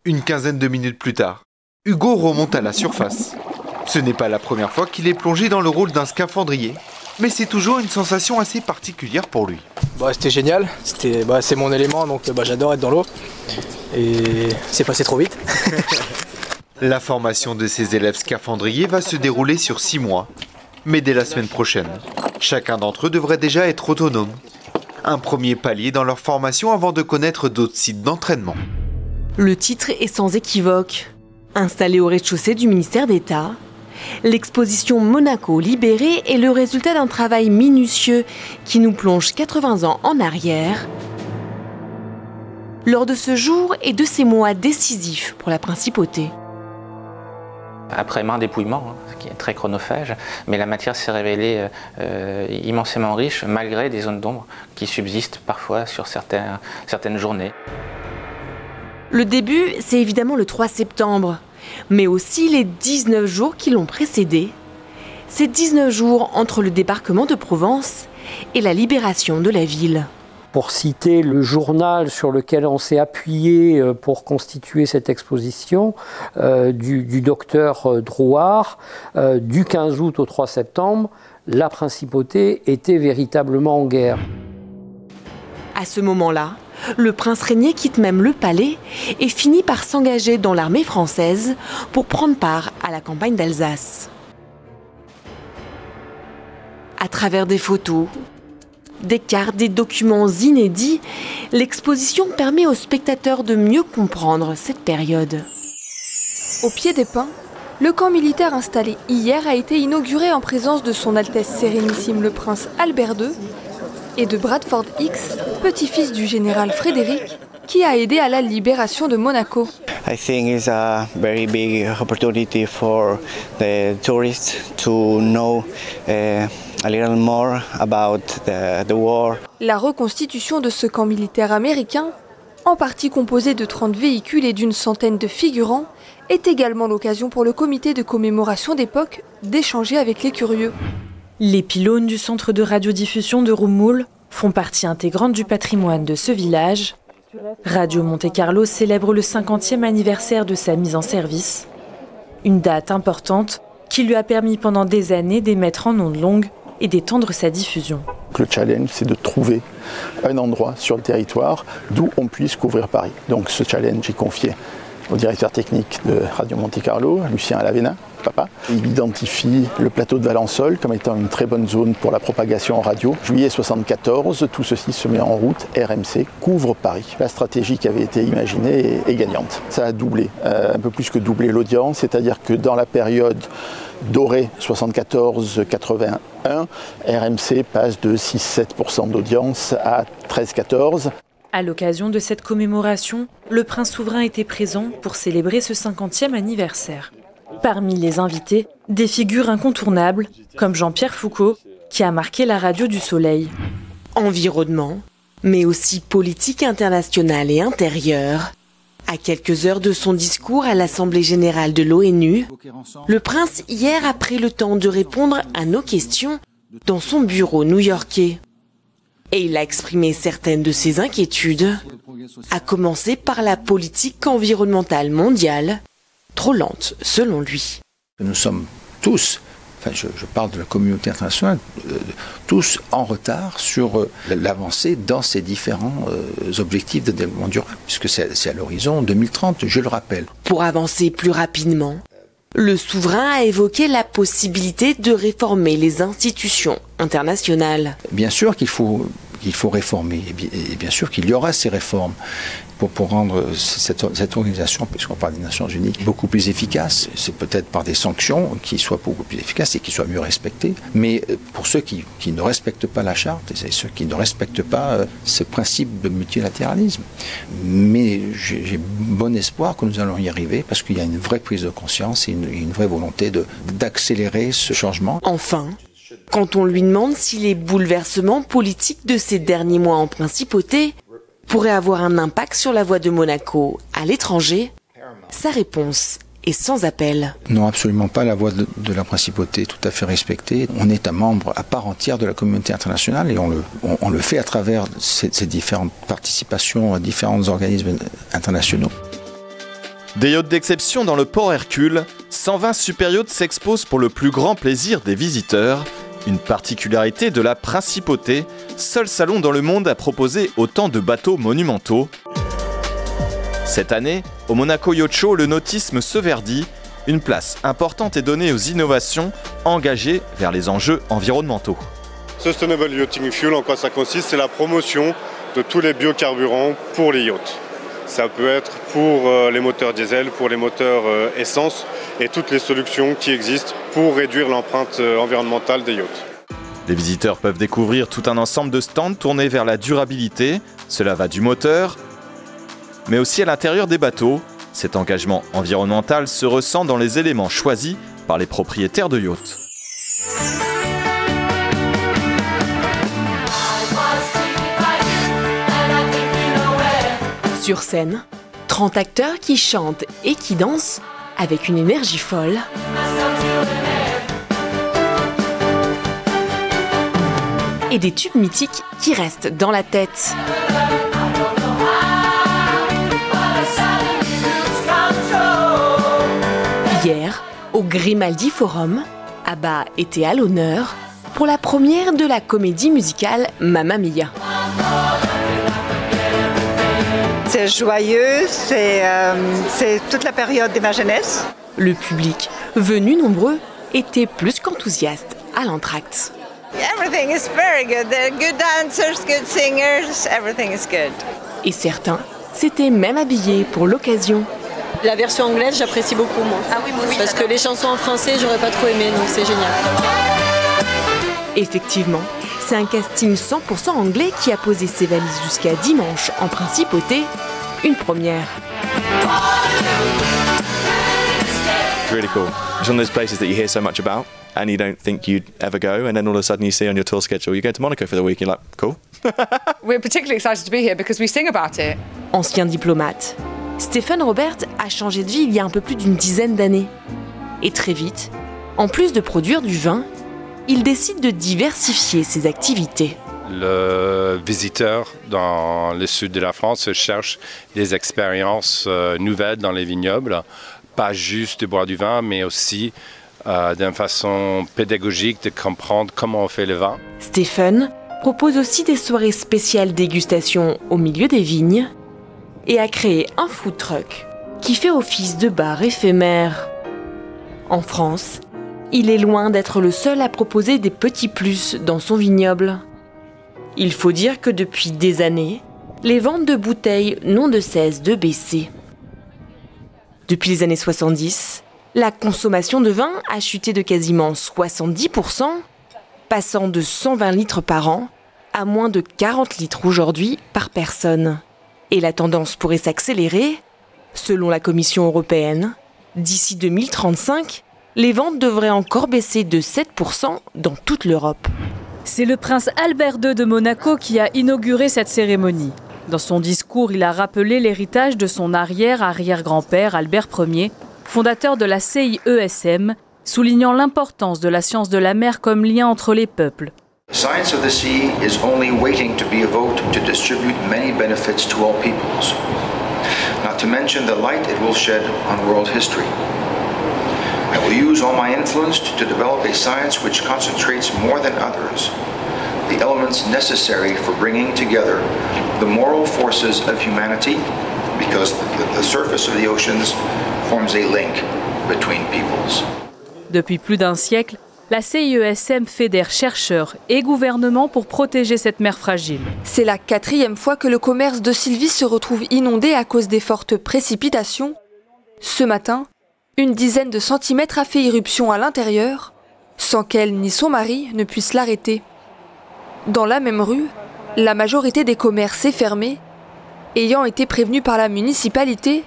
Une quinzaine de minutes plus tard, Hugo remonte à la surface. Ce n'est pas la première fois qu'il est plongé dans le rôle d'un scaphandrier, mais c'est toujours une sensation assez particulière pour lui. C'était génial, c'est mon élément, donc j'adore être dans l'eau. Et c'est passé trop vite. La formation de ces élèves scaphandriers va se dérouler sur 6 mois. Mais dès la semaine prochaine, chacun d'entre eux devrait déjà être autonome. un premier palier dans leur formation avant de connaître d'autres sites d'entraînement. Le titre est sans équivoque. Installé au rez-de-chaussée du ministère d'État, l'exposition Monaco libérée est le résultat d'un travail minutieux qui nous plonge 80 ans en arrière, lors de ce jour et de ces mois décisifs pour la principauté. Après maints dépouillements, ce qui est très chronophage, mais la matière s'est révélée immensément riche malgré des zones d'ombre qui subsistent parfois sur certaines journées. Le début, c'est évidemment le 3 septembre, mais aussi les 19 jours qui l'ont précédé. Ces 19 jours entre le débarquement de Provence et la libération de la ville. Pour citer le journal sur lequel on s'est appuyé pour constituer cette exposition, du docteur Drouard, du 15 août au 3 septembre, la principauté était véritablement en guerre. À ce moment-là, le prince régné quitte même le palais et finit par s'engager dans l'armée française pour prendre part à la campagne d'Alsace. À travers des photos, des cartes, des documents inédits, l'exposition permet aux spectateurs de mieux comprendre cette période. Au pied des pins, le camp militaire installé hier a été inauguré en présence de son Altesse Sérénissime le Prince Albert II et de Bradford Hicks, petit-fils du général Frédéric, qui a aidé à la libération de Monaco. I think it's a very big opportunity for the tourists to know a little more about the war. La reconstitution de ce camp militaire américain, en partie composé de 30 véhicules et d'une centaine de figurants, est également l'occasion pour le comité de commémoration d'époque d'échanger avec les curieux. Les pylônes du centre de radiodiffusion de Roumoul font partie intégrante du patrimoine de ce village. Radio Monte-Carlo célèbre le 50e anniversaire de sa mise en service. Une date importante qui lui a permis pendant des années d'émettre en ondes longues et d'étendre sa diffusion. Le challenge, c'est de trouver un endroit sur le territoire d'où on puisse couvrir Paris. Donc ce challenge est confié au directeur technique de Radio Monte-Carlo, Lucien Alavena, papa. Il identifie le plateau de Valençol comme étant une très bonne zone pour la propagation en radio. Juillet 74, tout ceci se met en route, RMC couvre Paris. La stratégie qui avait été imaginée est gagnante. Ça a doublé, un peu plus que doublé l'audience, c'est-à-dire que dans la période dorée 74-81, RMC passe de 6-7% d'audience à 13-14%. À l'occasion de cette commémoration, le prince souverain était présent pour célébrer ce 50e anniversaire. Parmi les invités, des figures incontournables, comme Jean-Pierre Foucault, qui a marqué la radio du Soleil. Environnement, mais aussi politique internationale et intérieure. À quelques heures de son discours à l'Assemblée générale de l'ONU, le prince hier a pris le temps de répondre à nos questions dans son bureau new-yorkais. Et il a exprimé certaines de ses inquiétudes, à commencer par la politique environnementale mondiale, trop lente selon lui. Nous sommes tous, enfin je parle de la communauté internationale, tous en retard sur l'avancée dans ces différents objectifs de développement durable, puisque c'est à l'horizon 2030, je le rappelle. Pour avancer plus rapidement, le souverain a évoqué la possibilité de réformer les institutions internationales. Bien sûr qu'il faut réformer, et bien sûr qu'il y aura ces réformes pour rendre cette organisation, puisqu'on parle des Nations Unies, beaucoup plus efficace. C'est peut-être par des sanctions qui soient beaucoup plus efficaces et qui soient mieux respectées. Mais pour ceux qui ne respectent pas la charte, et ceux qui ne respectent pas ce principe de multilatéralisme. Mais j'ai bon espoir que nous allons y arriver, parce qu'il y a une vraie prise de conscience et une vraie volonté d'accélérer ce changement. Enfin, quand on lui demande si les bouleversements politiques de ces derniers mois en principauté pourraient avoir un impact sur la voix de Monaco à l'étranger, sa réponse est sans appel. Non, absolument pas. La voix de la principauté est tout à fait respectée. On est un membre à part entière de la communauté internationale et on le fait à travers ces différentes participations à différents organismes internationaux. Des yachts d'exception dans le port Hercule, 120 super yachts s'exposent pour le plus grand plaisir des visiteurs. Une particularité de la principauté, seul salon dans le monde à proposer autant de bateaux monumentaux. Cette année, au Monaco Yacht Show, le nautisme se verdit. Une place importante est donnée aux innovations engagées vers les enjeux environnementaux. Sustainable Yachting Fuel, en quoi ça consiste? C'est la promotion de tous les biocarburants pour les yachts. Ça peut être pour les moteurs diesel, pour les moteurs essence et toutes les solutions qui existent pour réduire l'empreinte environnementale des yachts. Les visiteurs peuvent découvrir tout un ensemble de stands tournés vers la durabilité. Cela va du moteur, mais aussi à l'intérieur des bateaux. Cet engagement environnemental se ressent dans les éléments choisis par les propriétaires de yachts. Sur scène, 30 acteurs qui chantent et qui dansent avec une énergie folle. Et des tubes mythiques qui restent dans la tête. Hier, au Grimaldi Forum, ABBA était à l'honneur pour la première de la comédie musicale Mamma Mia. C'est joyeux, c'est toute la période de ma jeunesse. Le public, venu nombreux, était plus qu'enthousiaste à l'entracte. Everything is very good. They're good dancers, good singers, everything is good. Et certains s'étaient même habillés pour l'occasion. La version anglaise, j'apprécie beaucoup, moi. Ah oui, moi aussi. Parce que les chansons en français, j'aurais pas trop aimé, donc c'est génial. Effectivement, c'est un casting 100% anglais qui a posé ses valises jusqu'à dimanche en principauté, une première. It's really cool. It's one of those places that you hear so much about and you don't think you'd ever go, and then all of a sudden you see on your tour schedule you're going to Monaco for the week, you're like, cool. We're particularly excited to be here because we sing about it. Ancien diplomate, Stephen Robert a changé de vie il y a un peu plus d'une dizaine d'années. Et très vite, en plus de produire du vin, il décide de diversifier ses activités. Le visiteur dans le sud de la France cherche des expériences nouvelles dans les vignobles, pas juste de boire du vin, mais aussi d'une façon pédagogique de comprendre comment on fait le vin. Stephen propose aussi des soirées spéciales dégustation au milieu des vignes et a créé un food truck qui fait office de bar éphémère. En France, il est loin d'être le seul à proposer des petits plus dans son vignoble. Il faut dire que depuis des années, les ventes de bouteilles n'ont de cesse de baisser. Depuis les années 70, la consommation de vin a chuté de quasiment 70%, passant de 120 litres par an à moins de 40 litres aujourd'hui par personne. Et la tendance pourrait s'accélérer. Selon la Commission européenne, d'ici 2035, les ventes devraient encore baisser de 7% dans toute l'Europe. C'est le prince Albert II de Monaco qui a inauguré cette cérémonie. Dans son discours, il a rappelé l'héritage de son arrière-arrière-grand-père Albert Ier, fondateur de la CIESM, soulignant l'importance de la science de la mer comme lien entre les peuples. Science of the sea is only waiting to be evoked to distribute many benefits to all peoples, not to mention the light it will shed on world history. I will use all my influence to develop a science which concentrates more than others the elements necessary for bringing together the moral forces of humanity, because the surface of the oceans forms a link between peoples. Depuis plus d'un siècle, la CIESM fédère chercheurs et gouvernements pour protéger cette mer fragile. C'est la 4e fois que le commerce de Sylvis se retrouve inondé à cause des fortes précipitations. Ce matin, une dizaine de centimètres a fait irruption à l'intérieur, sans qu'elle ni son mari ne puissent l'arrêter. Dans la même rue, la majorité des commerces est fermée. Ayant été prévenus par la municipalité,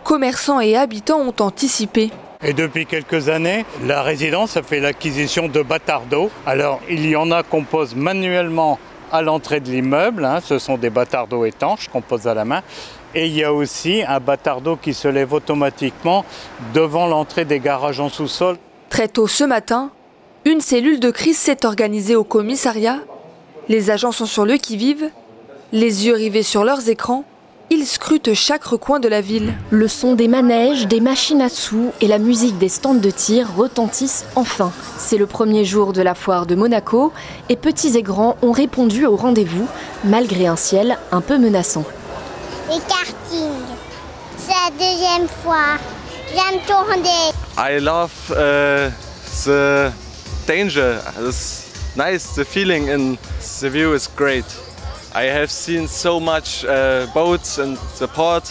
commerçants et habitants ont anticipé. Et depuis quelques années, la résidence a fait l'acquisition de bâtardeaux. Alors, il y en a qu'on pose manuellement à l'entrée de l'immeuble. Ce sont des bâtardeaux étanches qu'on pose à la main. Et il y a aussi un bâtardeau qui se lève automatiquement devant l'entrée des garages en sous-sol. Très tôt ce matin, une cellule de crise s'est organisée au commissariat. Les agents sont sur le qui-vive, les yeux rivés sur leurs écrans. Ils scrutent chaque recoin de la ville. Le son des manèges, des machines à sous et la musique des stands de tir retentissent enfin. C'est le premier jour de la foire de Monaco et petits et grands ont répondu au rendez-vous, malgré un ciel un peu menaçant. Les kartings, c'est la 2e fois. J'aime tourner. I love the danger. nice. The feeling and the view is great. I have seen so much boats and the port.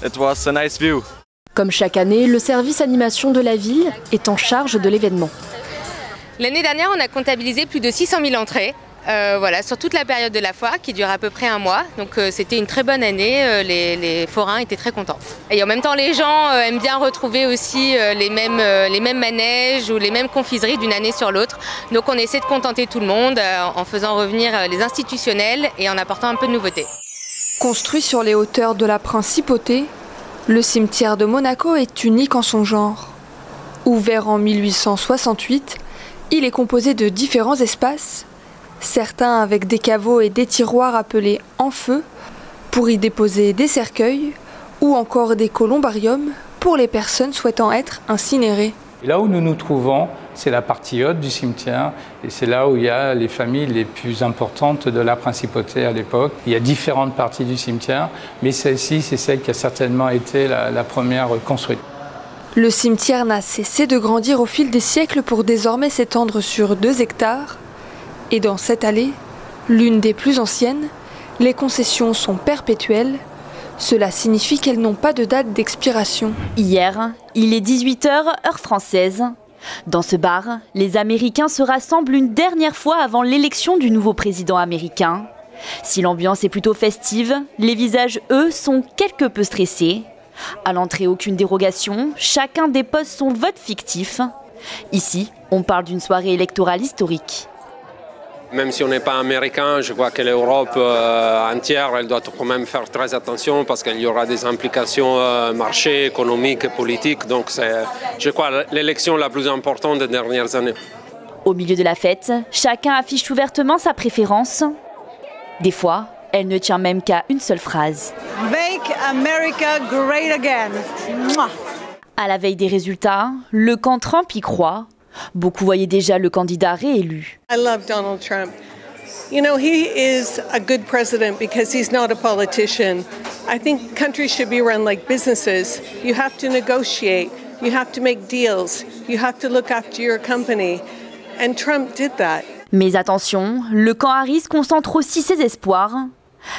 It was a nice view. Comme chaque année, le service animation de la ville est en charge de l'événement. L'année dernière, on a comptabilisé plus de 600 000 entrées. Voilà, sur toute la période de la foire qui dure à peu près un mois. Donc c'était une très bonne année, les forains étaient très contents. Et en même temps, les gens aiment bien retrouver aussi les mêmes manèges ou les mêmes confiseries d'une année sur l'autre. Donc on essaie de contenter tout le monde en faisant revenir les institutionnels et en apportant un peu de nouveauté. Construit sur les hauteurs de la Principauté, le cimetière de Monaco est unique en son genre. Ouvert en 1868, il est composé de différents espaces, certains avec des caveaux et des tiroirs appelés en feu pour y déposer des cercueils ou encore des columbariums pour les personnes souhaitant être incinérées. Et là où nous nous trouvons, c'est la partie haute du cimetière et c'est là où il y a les familles les plus importantes de la Principauté à l'époque. Il y a différentes parties du cimetière, mais celle-ci, c'est celle qui a certainement été la première construite. Le cimetière n'a cessé de grandir au fil des siècles pour désormais s'étendre sur 2 hectares. Et dans cette allée, l'une des plus anciennes, les concessions sont perpétuelles. Cela signifie qu'elles n'ont pas de date d'expiration. Hier, il est 18h, heure française. Dans ce bar, les Américains se rassemblent une dernière fois avant l'élection du nouveau président américain. Si l'ambiance est plutôt festive, les visages, eux, sont quelque peu stressés. À l'entrée, aucune dérogation, chacun dépose son vote fictif. Ici, on parle d'une soirée électorale historique. Même si on n'est pas américain, je crois que l'Europe entière, elle doit quand même faire très attention parce qu'il y aura des implications marché, économiques et politiques. Donc c'est, je crois, l'élection la plus importante des dernières années. Au milieu de la fête, chacun affiche ouvertement sa préférence. Des fois, elle ne tient même qu'à une seule phrase. Make America great again. Mouah. À la veille des résultats, le camp Trump y croit. Beaucoup voyaient déjà le candidat réélu. I love Donald Trump. You know, he is a good president because he's not a politician. I think countries should be run like businesses. You have to negotiate, you have to make deals, you have to look after your company. And Trump did that. Mais attention, le camp Harris concentre aussi ses espoirs,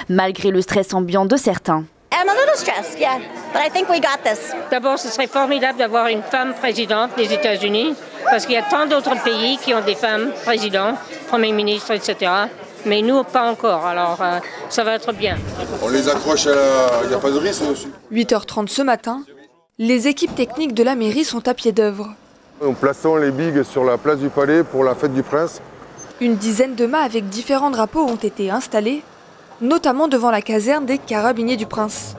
malgré le stress ambiant de certains. I'm a little stressed, yeah, but I think we got this. D'abord, ce serait formidable d'avoir une femme présidente des États-Unis, parce qu'il y a tant d'autres pays qui ont des femmes présidents, premiers ministres, etc. Mais nous, pas encore, alors ça va être bien. On les accroche à la... Il n'y a pas de risque dessus. 8h30 ce matin, les équipes techniques de la mairie sont à pied d'œuvre. Nous plaçons les bigues sur la place du Palais pour la fête du Prince. Une dizaine de mâts avec différents drapeaux ont été installés, notamment devant la caserne des Carabiniers du Prince.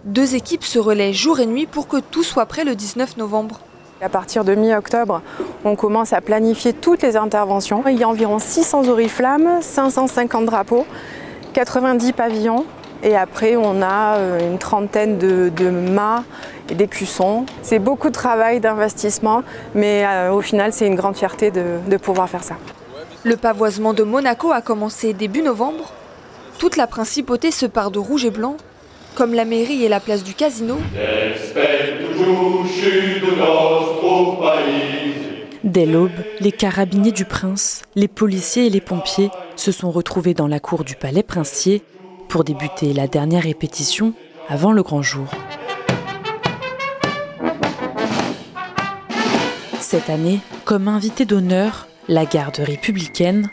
2 équipes se relaient jour et nuit pour que tout soit prêt le 19 novembre. À partir de mi-octobre, on commence à planifier toutes les interventions. Il y a environ 600 oriflammes, 550 drapeaux, 90 pavillons et après on a une trentaine de mâts et d'écussons. C'est beaucoup de travail, d'investissement, mais au final c'est une grande fierté de pouvoir faire ça. Le pavoisement de Monaco a commencé début novembre. Toute la principauté se part de rouge et blanc, comme la mairie et la place du Casino. Dès l'aube, les carabiniers du prince, les policiers et les pompiers se sont retrouvés dans la cour du palais princier pour débuter la dernière répétition avant le grand jour. Cette année, comme invité d'honneur, la garde républicaine,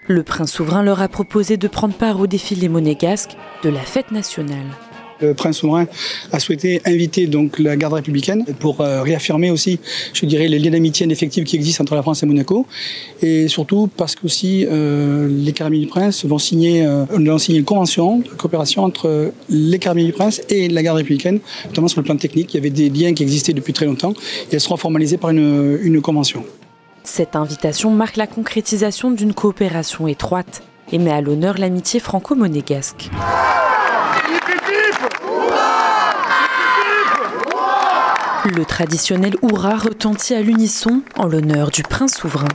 le prince souverain leur a proposé de prendre part au défilé monégasque de la fête nationale. Le prince souverain a souhaité inviter donc la garde républicaine pour réaffirmer aussi, je dirais, les liens d'amitié effectifs qui existent entre la France et Monaco, et surtout parce que aussi les carabiniers du prince vont signer une convention de coopération entre les carabiniers du prince et la garde républicaine, notamment sur le plan technique. Il y avait des liens qui existaient depuis très longtemps et elles seront formalisées par une convention. Cette invitation marque la concrétisation d'une coopération étroite et met à l'honneur l'amitié franco-monégasque. Le traditionnel hurrah retentit à l'unisson en l'honneur du prince souverain.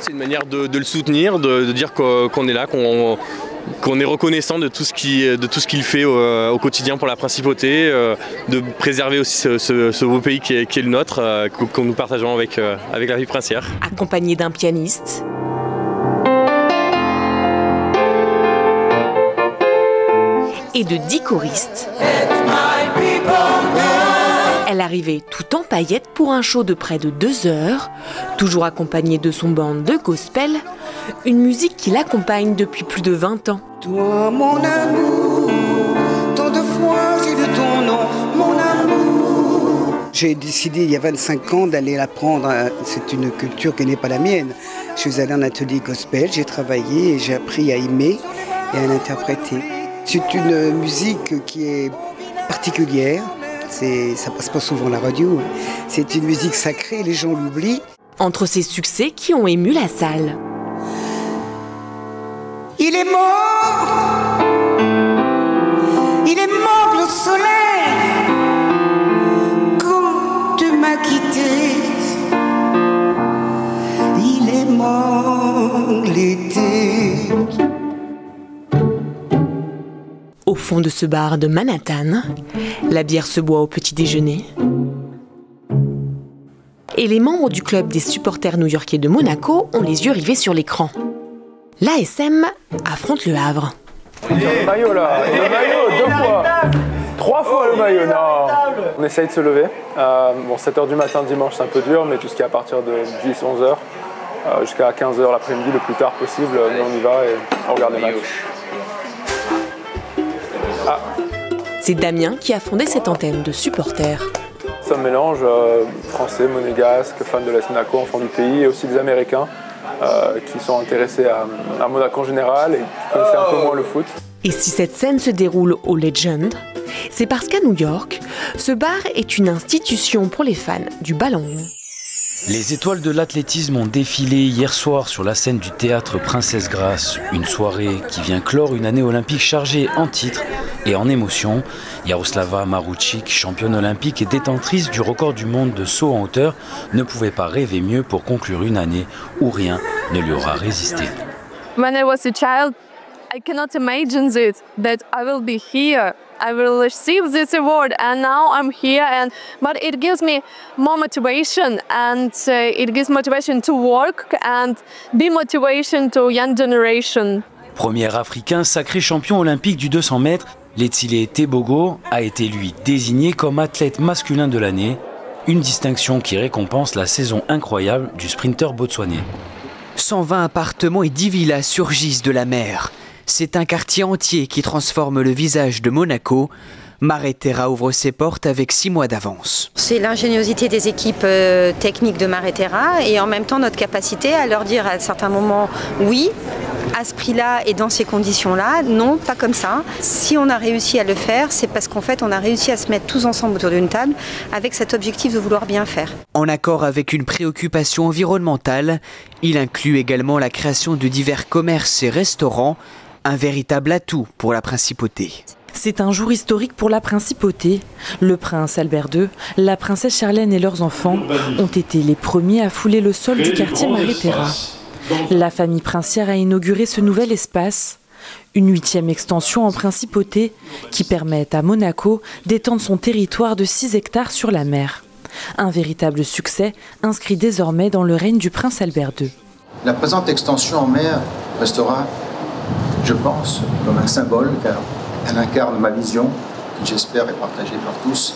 C'est une manière de le soutenir, de dire qu'on est là, qu'on est reconnaissant de tout ce qu'il fait au quotidien pour la principauté, de préserver aussi ce beau pays qui est le nôtre, que nous partageons avec la vie princière. Accompagné d'un pianiste, et de 10 choristes. Elle arrivait tout en paillettes pour un show de près de 2 heures, toujours accompagnée de son band de gospel, une musique qui l'accompagne depuis plus de 20 ans. Toi, mon amour, tant de fois j'ai de ton nom, mon amour. J'ai décidé il y a 25 ans d'aller l'apprendre. C'est une culture qui n'est pas la mienne. Je suis allée en atelier gospel, j'ai travaillé et j'ai appris à aimer et à l'interpréter. C'est une musique qui est particulière. Ça passe pas souvent à la radio. C'est une musique sacrée, les gens l'oublient. Entre ces succès qui ont ému la salle. Il est mort le soleil quand tu m'as quitté. Il est mort l'été. Au fond de ce bar de Manhattan, la bière se boit au petit déjeuner. Et les membres du club des supporters new-yorkais de Monaco ont les yeux rivés sur l'écran. L'ASM affronte le Havre. Le maillot là, le maillot 2 fois, 3 fois le maillot, non. On essaye de se lever. 7h du matin dimanche c'est un peu dur, mais tout ce qui est à partir de 10-11h jusqu'à 15h l'après-midi le plus tard possible, nous on y va et on regarde les matchs. C'est Damien qui a fondé cette antenne de supporters. C'est un mélange français, monégasque, fans de l'AS Monaco, enfants du pays, et aussi des Américains qui sont intéressés à Monaco en général et qui connaissent un peu moins le foot. Et si cette scène se déroule au Legend, c'est parce qu'à New York, ce bar est une institution pour les fans du ballon. Les étoiles de l'athlétisme ont défilé hier soir sur la scène du théâtre Princesse Grace, une soirée qui vient clore une année olympique chargée en titres et en émotions. Jaroslava Marušić, championne olympique et détentrice du record du monde de saut en hauteur, ne pouvait pas rêver mieux pour conclure une année où rien ne lui aura résisté. When I was a child, I cannot imagine that I will be here. I will receive this award, and now I'm here. But it gives me more motivation, and it gives motivation to work and be motivation to young generation. Premier Africain sacré champion olympique du 200 mètres, Letsile Tebogo a été lui désigné comme athlète masculin de l'année, une distinction qui récompense la saison incroyable du sprinter botswanais. 120 appartements et 10 villas surgissent de la mer. C'est un quartier entier qui transforme le visage de Monaco. Maretera ouvre ses portes avec 6 mois d'avance. C'est l'ingéniosité des équipes techniques de Maretera et en même temps notre capacité à leur dire à certains moments oui, à ce prix-là et dans ces conditions-là, non, pas comme ça. Si on a réussi à le faire, c'est parce qu'en fait on a réussi à se mettre tous ensemble autour d'une table avec cet objectif de vouloir bien faire. En accord avec une préoccupation environnementale, il inclut également la création de divers commerces et restaurants, un véritable atout pour la principauté. C'est un jour historique pour la principauté. Le prince Albert II, la princesse Charlène et leurs enfants ont été les premiers à fouler le sol du quartier Maretera. La famille princière a inauguré ce nouvel espace, une 8e extension en principauté qui permet à Monaco d'étendre son territoire de 6 hectares sur la mer. Un véritable succès inscrit désormais dans le règne du prince Albert II. La présente extension en mer restera, je pense, comme un symbole, car elle incarne ma vision, qui j'espère est partagée par tous,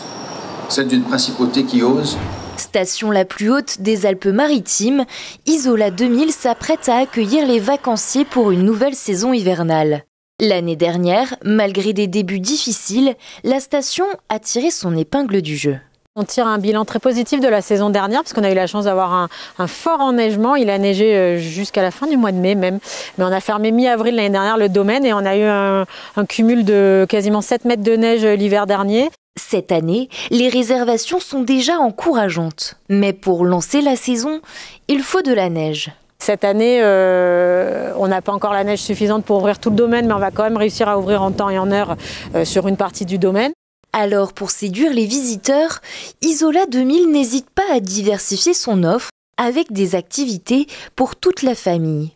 celle d'une principauté qui ose. Station la plus haute des Alpes-Maritimes, Isola 2000 s'apprête à accueillir les vacanciers pour une nouvelle saison hivernale. L'année dernière, malgré des débuts difficiles, la station a tiré son épingle du jeu. On tire un bilan très positif de la saison dernière parce qu'on a eu la chance d'avoir un fort enneigement. Il a neigé jusqu'à la fin du mois de mai même. Mais on a fermé mi-avril l'année dernière le domaine et on a eu un cumul de quasiment 7 mètres de neige l'hiver dernier. Cette année, les réservations sont déjà encourageantes. Mais pour lancer la saison, il faut de la neige. Cette année, on n'a pas encore la neige suffisante pour ouvrir tout le domaine, mais on va quand même réussir à ouvrir en temps et en heure sur une partie du domaine. Alors, pour séduire les visiteurs, Isola 2000 n'hésite pas à diversifier son offre avec des activités pour toute la famille.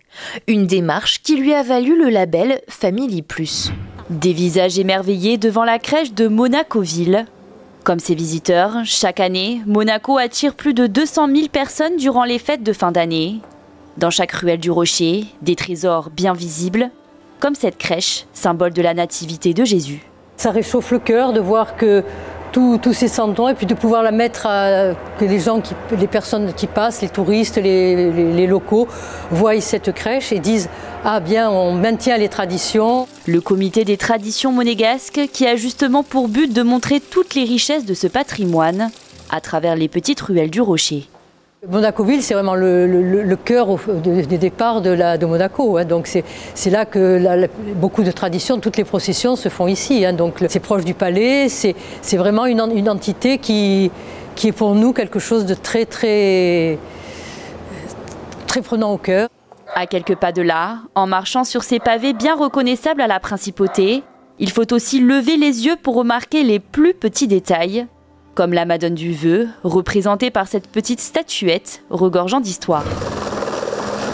Une démarche qui lui a valu le label Family Plus. Des visages émerveillés devant la crèche de Monacoville. Comme ses visiteurs, chaque année, Monaco attire plus de 200 000 personnes durant les fêtes de fin d'année. Dans chaque ruelle du Rocher, des trésors bien visibles, comme cette crèche, symbole de la nativité de Jésus. Ça réchauffe le cœur de voir que tous ces centons et puis de pouvoir la mettre à que les personnes qui passent, les touristes, les locaux, voient cette crèche et disent « Ah bien, on maintient les traditions ». Le comité des traditions monégasques qui a justement pour but de montrer toutes les richesses de ce patrimoine à travers les petites ruelles du Rocher. Monacoville, c'est vraiment le cœur des départs de Monaco. Hein. Donc c'est là que beaucoup de traditions, toutes les processions se font ici. Hein. Donc c'est proche du palais, c'est vraiment une entité qui est pour nous quelque chose de très prenant au cœur. À quelques pas de là, en marchant sur ces pavés bien reconnaissables à la principauté, il faut aussi lever les yeux pour remarquer les plus petits détails, comme la Madone du Vœu, représentée par cette petite statuette regorgeant d'histoire.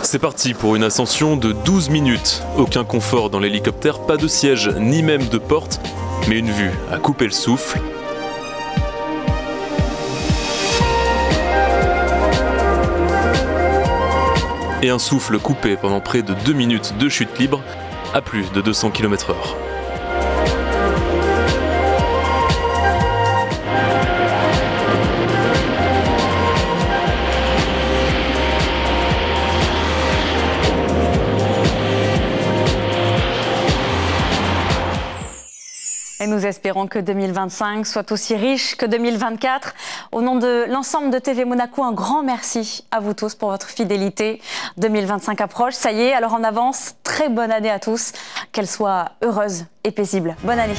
C'est parti pour une ascension de 12 minutes. Aucun confort dans l'hélicoptère, pas de siège, ni même de porte, mais une vue à couper le souffle. Et un souffle coupé pendant près de 2 minutes de chute libre à plus de 200 km/h. Et nous espérons que 2025 soit aussi riche que 2024. Au nom de l'ensemble de TV Monaco, un grand merci à vous tous pour votre fidélité. 2025 approche, ça y est, alors en avance, très bonne année à tous. Qu'elle soit heureuse et paisible. Bonne année.